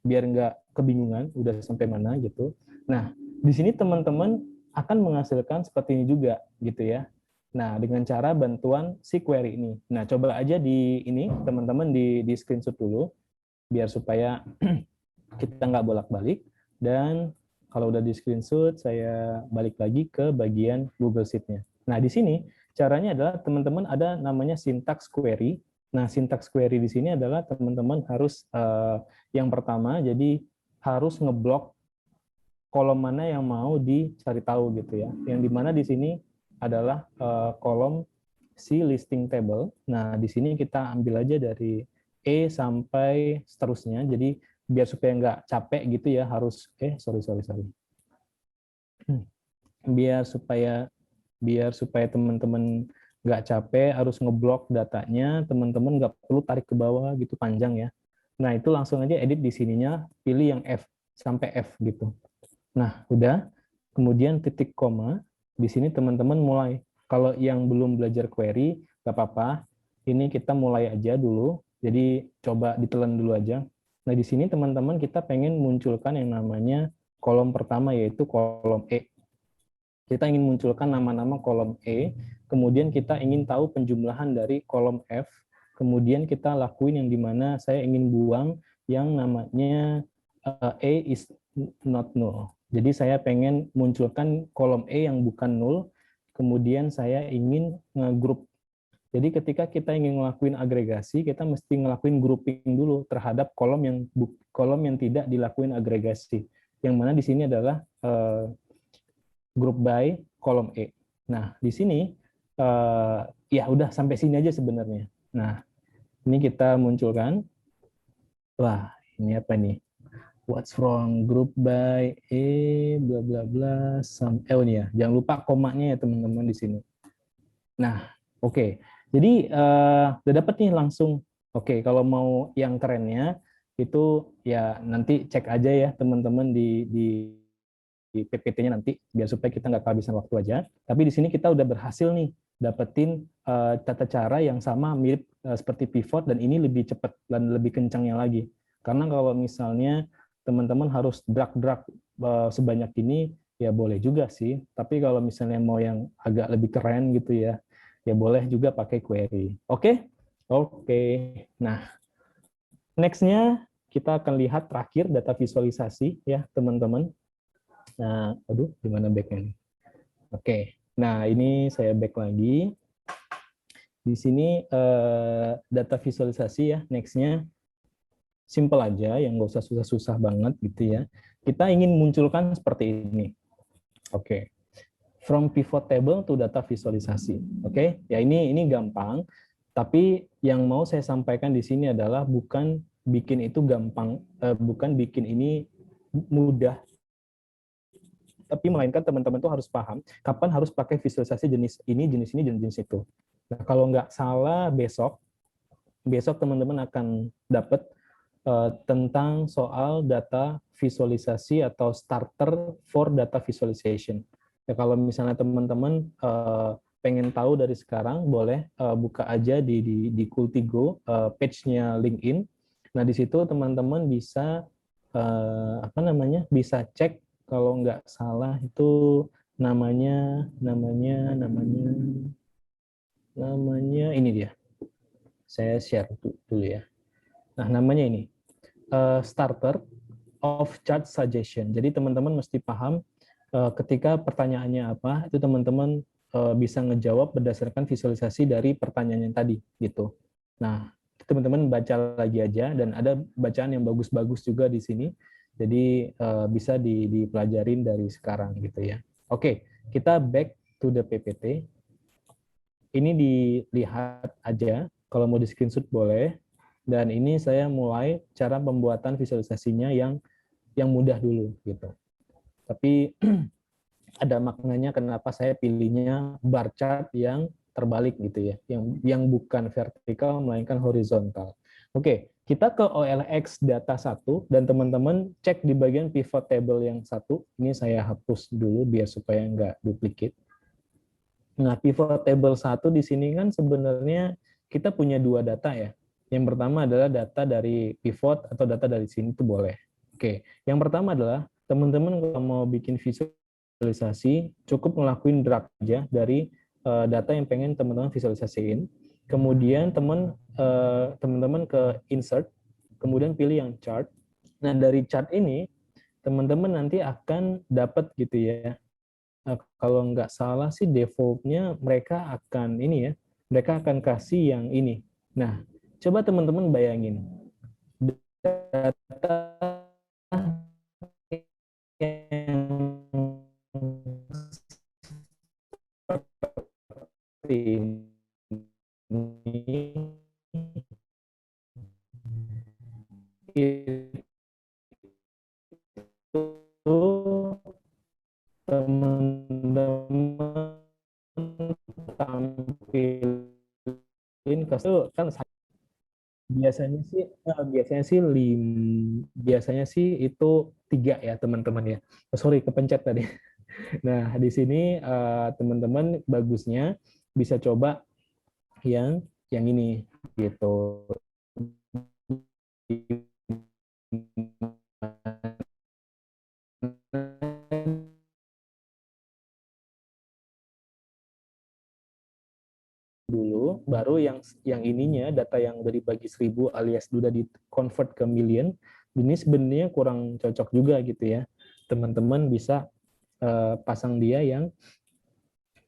biar nggak kebingungan udah sampai mana gitu. Nah, di sini teman-teman akan menghasilkan seperti ini juga gitu ya. Nah, dengan cara bantuan si query ini. Nah, coba aja di ini teman-teman di screenshot dulu biar supaya kita nggak bolak-balik, dan kalau udah di screenshot saya balik lagi ke bagian Google Sheet-nya. Nah, di sini caranya adalah teman-teman ada namanya syntax query. Nah, syntax query di sini adalah teman-teman harus yang pertama jadi harus ngeblok kolom mana yang mau dicari tahu gitu ya. Yang dimana di sini adalah kolom si listing table. Nah, di sini kita ambil aja dari E sampai seterusnya. Jadi biar supaya nggak capek gitu ya harus sorry. Biar supaya teman-teman nggak capek harus ngeblok datanya, teman-teman nggak perlu tarik ke bawah gitu panjang ya. Nah, itu langsung aja edit di sininya, pilih yang F sampai F gitu. Nah, udah. Kemudian titik koma. Di sini teman-teman mulai. Kalau yang belum belajar query, nggak apa-apa. Ini kita mulai aja dulu. Jadi coba ditelan dulu aja. Nah, di sini teman-teman kita pengen munculkan yang namanya kolom pertama, yaitu kolom E. Kita ingin munculkan nama-nama kolom E. kemudian kita ingin tahu penjumlahan dari kolom F, kemudian kita lakuin yang dimana saya ingin buang yang namanya A is not null. Jadi saya pengen munculkan kolom E yang bukan null, kemudian saya ingin ngegroup. Jadi ketika kita ingin ngelakuin agregasi, kita mesti ngelakuin grouping dulu terhadap kolom yang tidak dilakuin agregasi. Yang mana di sini adalah group by kolom E. Nah, di sini ya udah sampai sini aja sebenarnya. Nah, ini kita munculkan. Wah, ini apa nih? What's wrong? Group by E, bla bla bla. Oh ini ya, jangan lupa komanya ya teman-teman di sini. Nah, oke. Jadi udah dapet nih langsung. Oke, kalau mau yang kerennya itu ya nanti cek aja ya teman-teman di PPT-nya nanti biar supaya kita nggak kehabisan waktu aja. Tapi di sini kita udah berhasil nih dapetin tata cara yang sama mirip seperti pivot dan ini lebih cepat dan lebih kencangnya lagi. Karena kalau misalnya teman-teman harus drag-drag sebanyak ini ya boleh juga sih. Tapi kalau misalnya mau yang agak lebih keren gitu ya boleh juga pakai query. Oke? Oke. Nah, next-nya kita akan lihat terakhir data visualisasi ya teman-teman. Nah, aduh, gimana back-nya nih? Oke, nah ini saya back lagi. Di sini data visualisasi ya, next-nya simple aja, yang nggak usah susah-susah banget gitu ya. Kita ingin munculkan seperti ini. Oke, from pivot table to data visualisasi. Oke, ya ini gampang. Tapi yang mau saya sampaikan di sini adalah bukan bikin itu gampang, bukan bikin ini mudah, tapi melainkan teman-teman tuh harus paham kapan harus pakai visualisasi jenis ini, dan jenis itu. Nah, kalau nggak salah besok teman-teman akan dapat tentang soal data visualisasi atau starter for data visualization. Ya, kalau misalnya teman-teman pengen tahu dari sekarang, boleh buka aja di Kultigo page-nya LinkedIn. Nah, di situ teman-teman bisa bisa cek kalau nggak salah itu namanya ini dia. Saya share dulu ya. Nah, namanya ini starter of chart suggestion. Jadi teman-teman mesti paham ketika pertanyaannya apa, itu teman-teman bisa ngejawab berdasarkan visualisasi dari pertanyaan yang tadi gitu. Nah, teman-teman baca lagi aja dan ada bacaan yang bagus-bagus juga di sini. Jadi bisa dipelajarin dari sekarang gitu ya. Oke, kita back to the PPT. Ini dilihat aja, kalau mau di screenshot boleh. Dan ini saya mulai cara pembuatan visualisasinya yang mudah dulu gitu. Tapi ada maknanya kenapa saya pilihnya bar chart yang terbalik gitu ya, yang bukan vertikal melainkan horizontal. Oke, kita ke OLX data 1 dan teman-teman cek di bagian pivot table yang satu. Ini saya hapus dulu biar supaya nggak duplicate. Nah, pivot table 1 di sini kan sebenarnya kita punya dua data ya. Yang pertama adalah data dari pivot atau data dari sini itu boleh. Oke, yang pertama adalah teman-teman kalau mau bikin visualisasi cukup ngelakuin drag aja dari data yang pengen teman-teman visualisasiin. Kemudian teman-teman ke insert, kemudian pilih yang chart. Nah, dari chart ini teman-teman nanti akan dapat gitu ya. Kalau nggak salah sih default-nya mereka akan ini ya, mereka akan kasih yang ini. Nah, coba teman-teman bayangin data yang seperti ini itu teman-teman tampilin kan biasanya sih itu 3 ya teman-teman ya. Oh, sorry kepencet tadi. Nah, di sini teman-teman bagusnya bisa coba yang ini gitu. dulu, baru yang ininya data yang dari bagi 1000 alias sudah di convert ke million, ini sebenarnya kurang cocok juga gitu ya. Teman-teman bisa pasang dia yang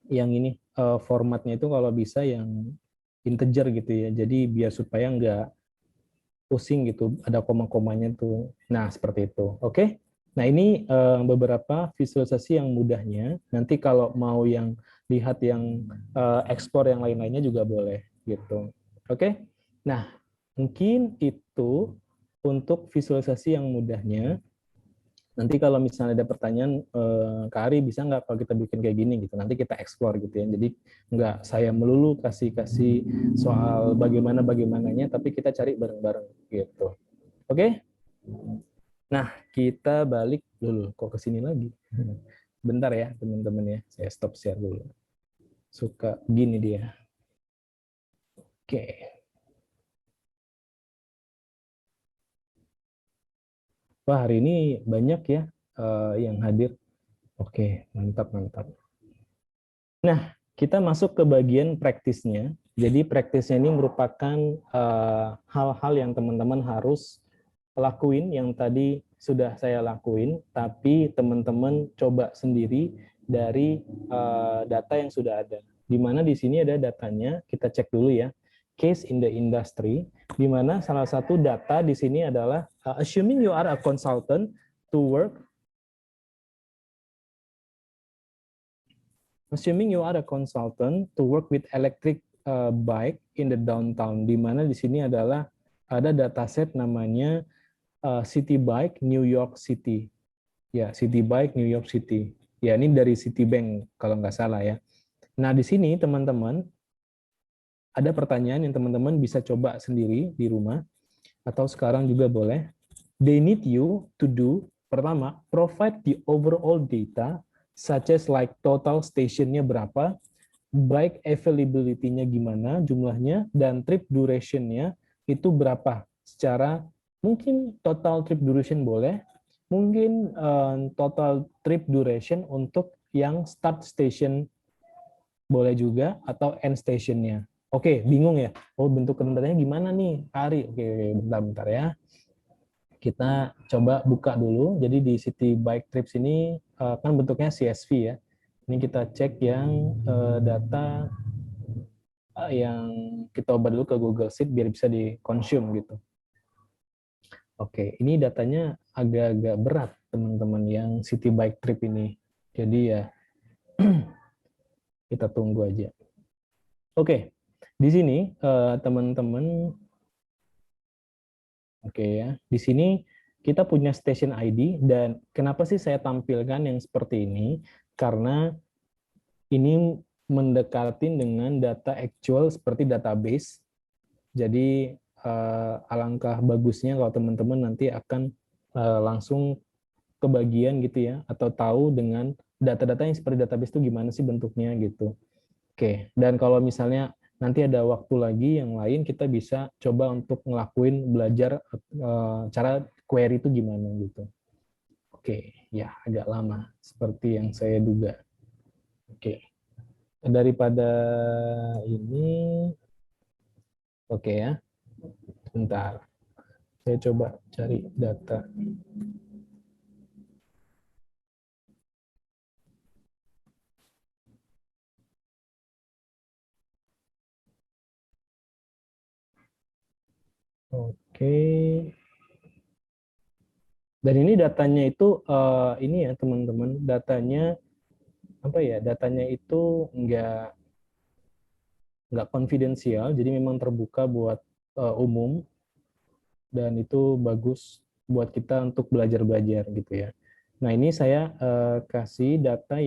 ini formatnya itu kalau bisa yang integer gitu ya. Jadi biar supaya nggak pusing gitu, ada koma-komanya tuh. Nah, seperti itu. Oke. Nah, ini beberapa visualisasi yang mudahnya. Nanti kalau mau yang lihat yang ekspor yang lain-lainnya juga boleh gitu. Oke. Nah, mungkin itu untuk visualisasi yang mudahnya. Nanti kalau misalnya ada pertanyaan, Kak Ari bisa nggak kalau kita bikin kayak gini gitu, nanti kita explore gitu ya. Jadi nggak saya melulu kasih soal bagaimananya, tapi kita cari bareng-bareng gitu. Oke? Nah, kita balik dulu. Kok ke sini lagi? Bentar ya teman-teman ya, saya stop share dulu. Suka gini dia. Oke. Wah, hari ini banyak ya yang hadir. Oke, mantap, mantap. Nah, kita masuk ke bagian praktisnya. Jadi praktisnya ini merupakan hal-hal yang teman-teman harus lakuin yang tadi sudah saya lakuin, tapi teman-teman coba sendiri dari data yang sudah ada. Di mana di sini ada datanya, kita cek dulu ya. Case in the industry, di mana salah satu data di sini adalah assuming you are a consultant to work. Assuming you are a consultant to work with electric bike in the downtown, di mana di sini adalah ada dataset namanya City Bike New York City. Ya, City Bike New York City. Ya, ini dari Citibank kalau nggak salah ya. Nah, di sini teman-teman ada pertanyaan yang teman-teman bisa coba sendiri di rumah atau sekarang juga boleh. They need you to do, pertama, provide the overall data such as like total stationnya berapa, bike availability-nya gimana jumlahnya, dan trip duration-nya itu berapa. Secara mungkin total trip duration boleh, mungkin total trip duration untuk yang start station boleh juga, atau end station-nya. Oke, bingung ya? Oh, bentuk ketentuannya gimana nih, Ari? Oke, bentar-bentar ya. Kita coba buka dulu. Jadi di City Bike Trips ini kan bentuknya CSV ya. Ini kita cek yang data yang kita ubah dulu ke Google Sheet biar bisa di-consume gitu. Oke, ini datanya agak-agak berat teman-teman yang City Bike Trip ini. Jadi ya kita tunggu aja. Oke, di sini teman-teman, oke ya, di sini kita punya station ID, dan kenapa sih saya tampilkan yang seperti ini? Karena ini mendekatin dengan data actual seperti database. Jadi alangkah bagusnya kalau teman-teman nanti akan langsung kebagian gitu ya, atau tahu dengan data-data yang seperti database itu gimana sih bentuknya gitu. Oke, dan kalau misalnya nanti ada waktu lagi yang lain, kita bisa coba untuk ngelakuin belajar cara query itu gimana gitu. Oke, ya agak lama seperti yang saya duga. Oke, daripada ini, oke ya, bentar. Saya coba cari data. Oke. Dan ini datanya itu ini ya teman-teman, datanya apa ya? Datanya itu nggak konfidensial, jadi memang terbuka buat umum, dan itu bagus buat kita untuk belajar-belajar gitu ya. Nah, ini saya kasih data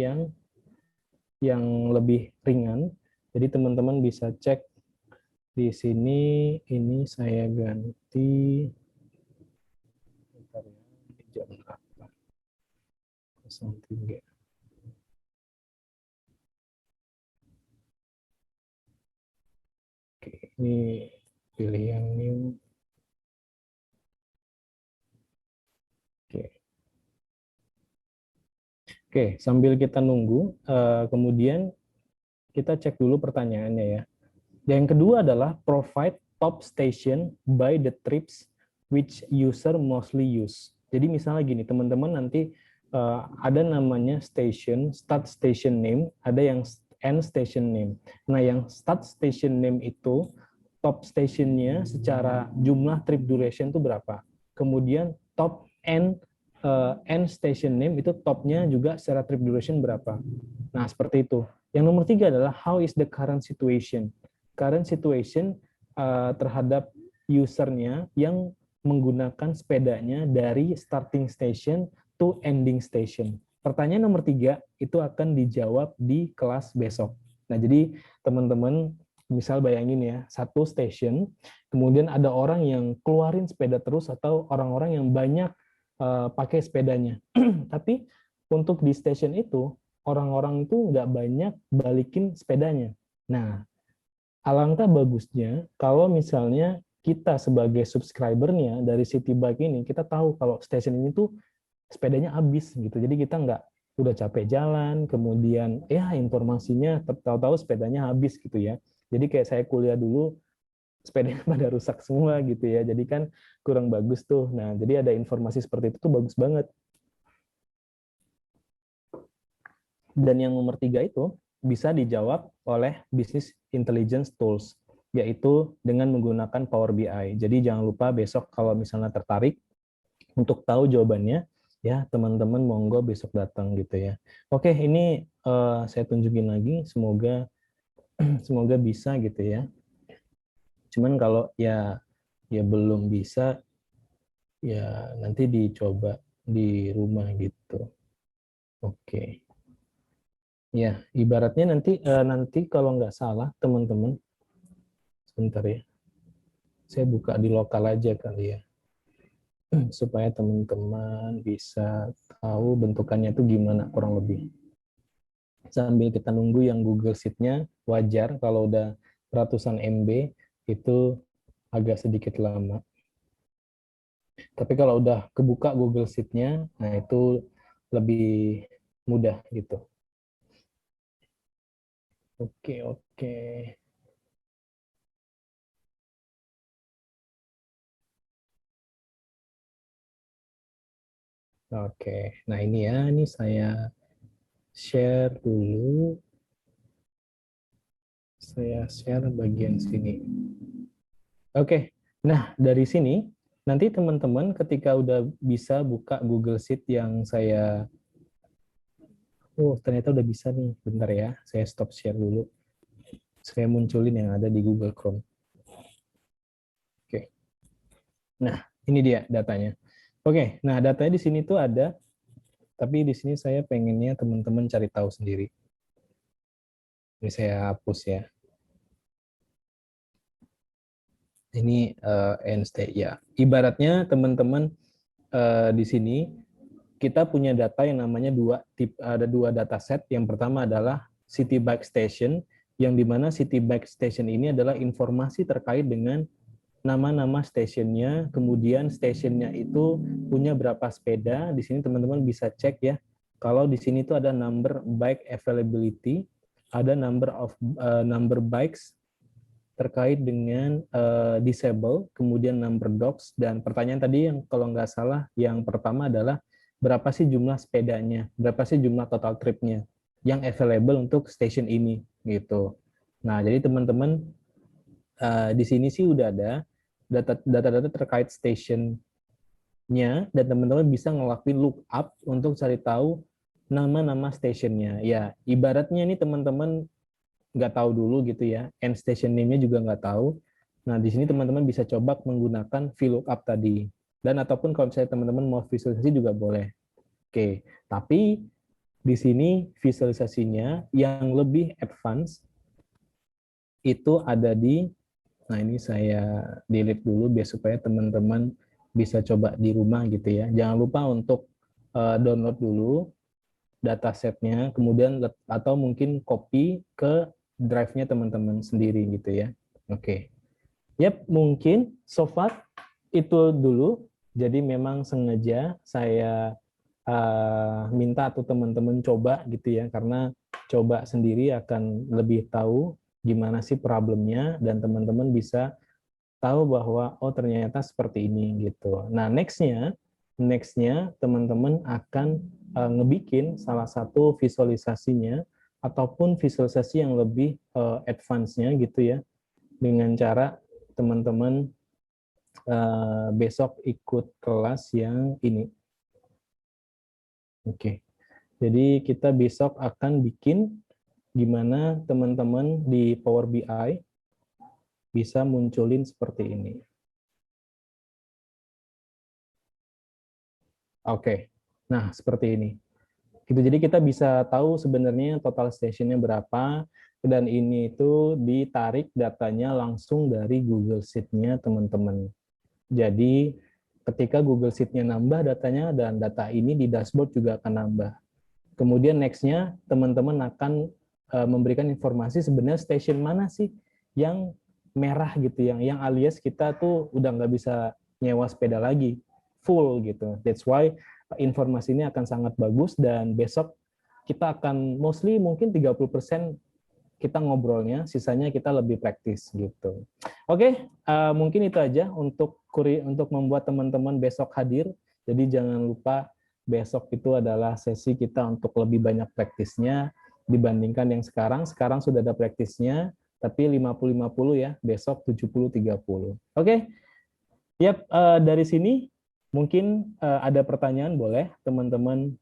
yang lebih ringan, jadi teman-teman bisa cek di sini. Ini saya ganti, bentar ya, jam berapa? 03. Oke, ini pilih yang new. Oke. Oke, sambil kita nunggu, kemudian kita cek dulu pertanyaannya ya. Dan yang kedua adalah provide top station by the trips which user mostly use. Jadi misalnya gini, teman-teman nanti ada namanya station, start station name, ada yang end station name. Nah, yang start station name itu top stationnya secara jumlah trip duration itu berapa. Kemudian top end station name itu topnya juga secara trip duration berapa. Nah, seperti itu. Yang nomor 3 adalah how is the current situation. Current situation terhadap usernya yang menggunakan sepedanya dari starting station to ending station. Pertanyaan nomor 3 itu akan dijawab di kelas besok. Nah, jadi teman-teman misal bayangin ya, satu station, kemudian ada orang yang keluarin sepeda terus atau orang-orang yang banyak pakai sepedanya. Tapi untuk di station itu, orang-orang itu nggak banyak balikin sepedanya. Nah, alangkah bagusnya kalau misalnya kita sebagai subscribernya dari City Bike ini, kita tahu kalau station ini tuh sepedanya habis gitu. Jadi kita nggak udah capek jalan, kemudian ya informasinya tahu-tahu sepedanya habis gitu ya. Jadi kayak saya kuliah dulu, sepedanya pada rusak semua gitu ya. Jadi kan kurang bagus tuh. Nah, jadi ada informasi seperti itu tuh bagus banget. Dan yang nomor 3 itu bisa dijawab oleh business intelligence tools, yaitu dengan menggunakan Power BI. Jadi jangan lupa besok kalau misalnya tertarik untuk tahu jawabannya, ya teman-teman monggo besok datang gitu ya. Oke, ini saya tunjukin lagi, semoga semoga bisa gitu ya. Cuman kalau ya belum bisa, ya nanti dicoba di rumah gitu. Oke. Ya, ibaratnya nanti kalau nggak salah teman-teman, sebentar ya, saya buka di lokal aja kali ya, supaya teman-teman bisa tahu bentukannya itu gimana kurang lebih. Sambil kita nunggu yang Google Sheet-nya, wajar kalau udah ratusan MB itu agak sedikit lama. Tapi kalau udah kebuka Google Sheet-nya, nah itu lebih mudah gitu. Oke, oke. Oke, nah ini ya, ini saya share dulu. Saya share bagian sini. Oke, nah dari sini nanti teman-teman ketika udah bisa buka Google Sheet yang saya, oh ternyata udah bisa nih, bentar ya, saya stop share dulu. Saya munculin yang ada di Google Chrome. Oke, nah ini dia datanya. Oke, nah datanya di sini tuh ada, tapi di sini saya pengennya teman-teman cari tahu sendiri. Ini saya hapus ya. Ini NST ya. Ibaratnya teman-teman di sini kita punya data yang namanya ada dua dataset. Yang pertama adalah City Bike Station, yang dimana City Bike Station ini adalah informasi terkait dengan nama-nama stationnya, kemudian stationnya itu punya berapa sepeda. Di sini teman-teman bisa cek ya. Kalau di sini itu ada number bike availability, ada number bikes terkait dengan disable, kemudian number dogs, dan pertanyaan tadi yang kalau nggak salah yang pertama adalah berapa sih jumlah sepedanya, berapa sih jumlah total tripnya yang available untuk station ini gitu. Nah, jadi teman-teman di sini sih udah ada data-data terkait stationnya dan teman-teman bisa ngelakuin lookup untuk cari tahu nama-nama stationnya. Ya, ibaratnya ini teman-teman nggak tahu dulu gitu ya, end station name-nya juga nggak tahu. Nah, di sini teman-teman bisa coba menggunakan VLOOKUP tadi. Dan ataupun kalau misalnya teman-teman mau visualisasi juga boleh. Oke, tapi di sini visualisasinya yang lebih advance itu ada di, nah ini saya delete dulu biar supaya teman-teman bisa coba di rumah gitu ya. Jangan lupa untuk download dulu datasetnya, kemudian atau mungkin copy ke drive-nya teman-teman sendiri gitu ya. Oke. Yap, mungkin so far itu dulu. Jadi memang sengaja saya minta atau teman-teman coba gitu ya, karena coba sendiri akan lebih tahu gimana sih problemnya, dan teman-teman bisa tahu bahwa oh ternyata seperti ini gitu. Nah, nextnya teman-teman akan ngebikin salah satu visualisasinya ataupun visualisasi yang lebih advance-nya gitu ya, dengan cara teman-teman besok ikut kelas yang ini. Oke. Jadi kita besok akan bikin gimana teman-teman di Power BI bisa munculin seperti ini. Oke. Nah, seperti ini. Gitu. Jadi kita bisa tahu sebenarnya total stationnya berapa, dan ini itu ditarik datanya langsung dari Google Sheet-nya teman-teman. Jadi ketika Google Sheet-nya nambah datanya, dan data ini di dashboard juga akan nambah. Kemudian next-nya teman-teman akan memberikan informasi sebenarnya station mana sih yang merah gitu, yang alias kita tuh udah nggak bisa nyewa sepeda lagi, full gitu. That's why informasi ini akan sangat bagus, dan besok kita akan mostly mungkin 30% kita ngobrolnya, sisanya kita lebih praktis gitu. Oke, mungkin itu aja untuk membuat teman-teman besok hadir. Jadi jangan lupa besok itu adalah sesi kita untuk lebih banyak praktisnya dibandingkan yang sekarang. Sekarang sudah ada praktisnya, tapi 50-50 ya, besok 70-30. Oke, yap, dari sini mungkin ada pertanyaan, boleh teman-teman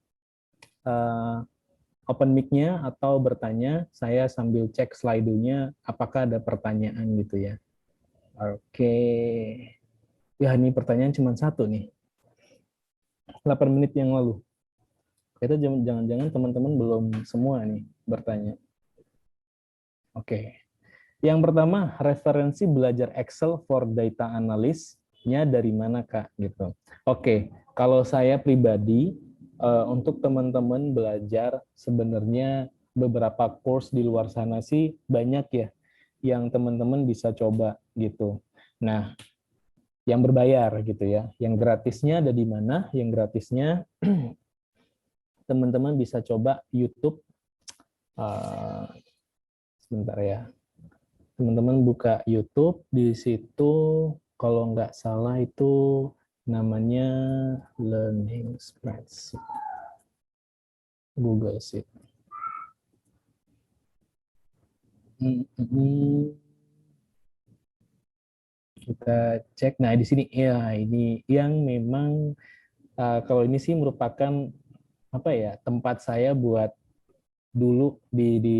open mic-nya atau bertanya, saya sambil cek slide-nya apakah ada pertanyaan gitu ya. Oke. Ya, ini pertanyaan cuma satu nih. 8 menit yang lalu. Itu jangan-jangan teman-teman belum semua nih bertanya. Oke. Yang pertama, referensi belajar Excel for data analyst-nya dari mana, Kak? Gitu. Oke, kalau saya pribadi, untuk teman-teman belajar sebenarnya beberapa course di luar sana sih banyak ya yang teman-teman bisa coba gitu. Nah, yang berbayar gitu ya. Yang gratisnya ada di mana? Yang gratisnya teman-teman bisa coba YouTube. Sebentar ya. Teman-teman buka YouTube, di situ kalau nggak salah itu namanya Learning Spreadsheet. Google Sheet. Kita cek. Nah, di sini ya, ini yang memang kalau ini sih merupakan apa ya, tempat saya buat dulu di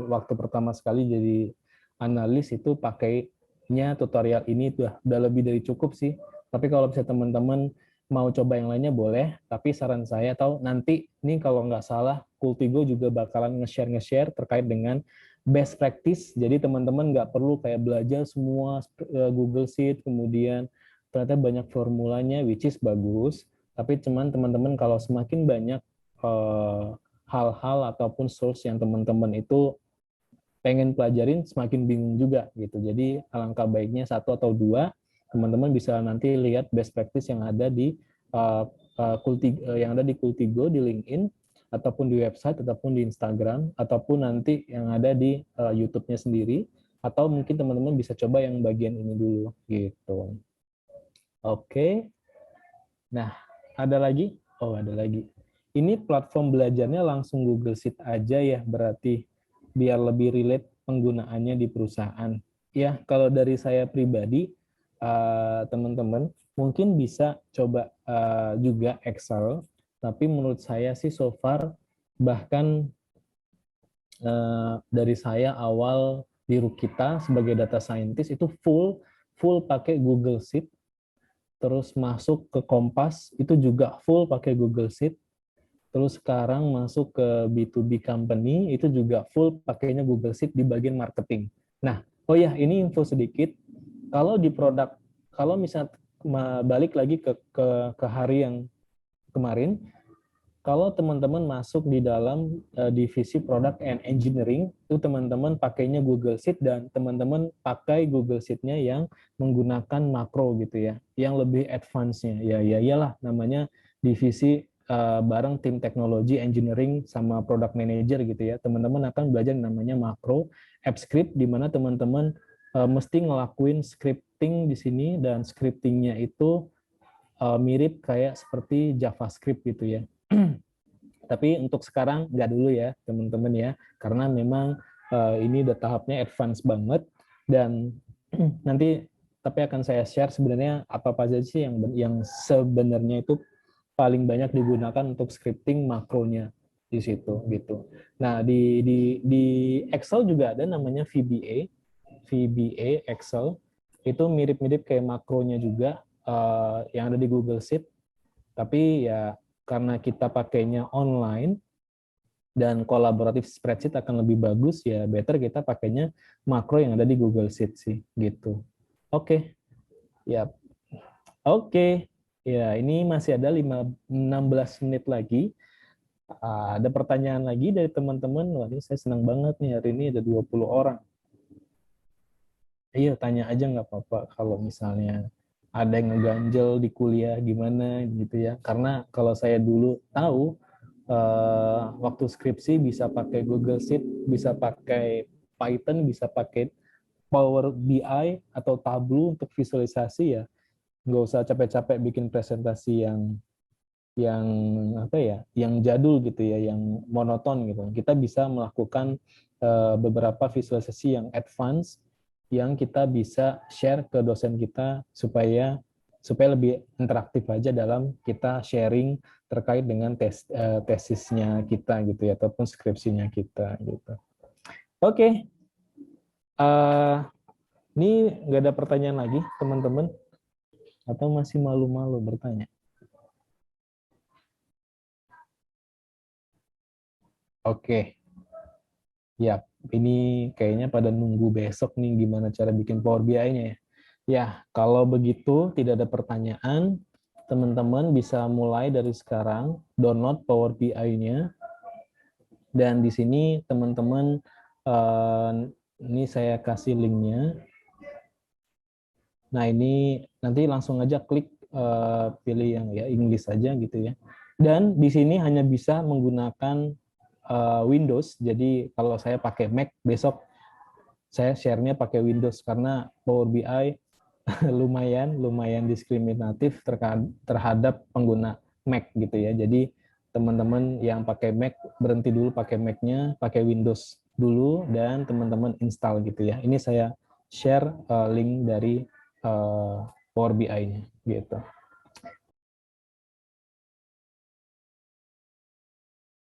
waktu pertama sekali jadi analis itu pakainya tutorial ini udah lebih dari cukup sih. Tapi kalau bisa teman-teman mau coba yang lainnya boleh, tapi saran saya tahu nanti nih kalau nggak salah Kultigo juga bakalan nge-share terkait dengan best practice. Jadi teman-teman nggak perlu kayak belajar semua Google Sheet, kemudian ternyata banyak formulanya, which is bagus. Tapi cuman teman-teman kalau semakin banyak hal-hal ataupun source yang teman-teman itu pengen pelajarin, semakin bingung juga gitu. Jadi alangkah baiknya satu atau dua, teman-teman bisa nanti lihat best practice yang ada di Kultigo, di LinkedIn, ataupun di website, ataupun di Instagram, ataupun nanti yang ada di YouTube-nya sendiri, atau mungkin teman-teman bisa coba yang bagian ini dulu gitu. Oke. Nah, ada lagi? Oh, ada lagi. Ini platform belajarnya langsung Google Sheet aja ya, berarti biar lebih relate penggunaannya di perusahaan. Ya, kalau dari saya pribadi, teman-teman mungkin bisa coba juga Excel, tapi menurut saya sih so far, bahkan dari saya awal di Rukita sebagai data scientist itu full pakai Google Sheet, terus masuk ke Kompas itu juga full pakai Google Sheet, terus sekarang masuk ke B2B company itu juga full pakainya Google Sheet di bagian marketing. Nah, oh ya, ini info sedikit. Kalau di produk, kalau misalnya balik lagi ke hari yang kemarin, kalau teman-teman masuk di dalam divisi Product and Engineering, itu teman-teman pakainya Google Sheet, dan teman-teman pakai Google Sheet-nya yang menggunakan makro gitu ya, yang lebih advance-nya. Ya iyalah namanya divisi bareng tim teknologi, engineering, sama product manager gitu ya. Teman-teman akan belajar yang namanya makro, app script, di mana teman-teman mesti ngelakuin scripting di sini, dan scriptingnya itu mirip kayak seperti JavaScript gitu ya. Tapi untuk sekarang nggak dulu ya teman-teman ya, karena memang ini udah tahapnya advance banget, dan nanti tapi akan saya share sebenarnya apa-apa aja sih yang sebenarnya itu paling banyak digunakan untuk scripting makronya di situ gitu. Nah, di Excel juga ada namanya VBA Excel. Itu mirip-mirip kayak makronya juga yang ada di Google Sheet, tapi ya karena kita pakainya online dan kolaboratif spreadsheet akan lebih bagus, ya better kita pakainya makro yang ada di Google Sheet sih gitu. Oke. Ya. Oke. Ya, ini masih ada 16 menit lagi. Ada pertanyaan lagi dari teman-teman. Wah, ini saya senang banget nih, hari ini ada 20 orang. Iya, tanya aja nggak apa-apa kalau misalnya ada yang ngeganjel di kuliah gimana gitu ya. Karena kalau saya dulu tahu, waktu skripsi bisa pakai Google Sheet, bisa pakai Python, bisa pakai Power BI atau Tableau untuk visualisasi, ya nggak usah capek-capek bikin presentasi yang apa ya, yang jadul gitu ya, yang monoton gitu. Kita bisa melakukan beberapa visualisasi yang advance, yang kita bisa share ke dosen kita supaya lebih interaktif aja dalam kita sharing terkait dengan tesisnya kita gitu ya, ataupun skripsinya kita gitu. Oke. Ini nggak ada pertanyaan lagi teman-teman, atau masih malu-malu bertanya? Oke. Ya, ini kayaknya pada nunggu besok nih gimana cara bikin Power BI-nya ya. Ya, kalau begitu tidak ada pertanyaan, teman-teman bisa mulai dari sekarang download Power BI-nya, dan di sini teman-teman ini saya kasih linknya. Nah, ini nanti langsung aja klik pilih yang ya English aja gitu ya. Dan di sini hanya bisa menggunakan Windows. Jadi kalau saya pakai Mac, besok saya share-nya pakai Windows, karena Power BI lumayan diskriminatif terhadap pengguna Mac gitu ya. Jadi teman-teman yang pakai Mac berhenti dulu pakai Mac-nya, pakai Windows dulu, dan teman-teman install gitu ya. Ini saya share link dari Power BI-nya gitu.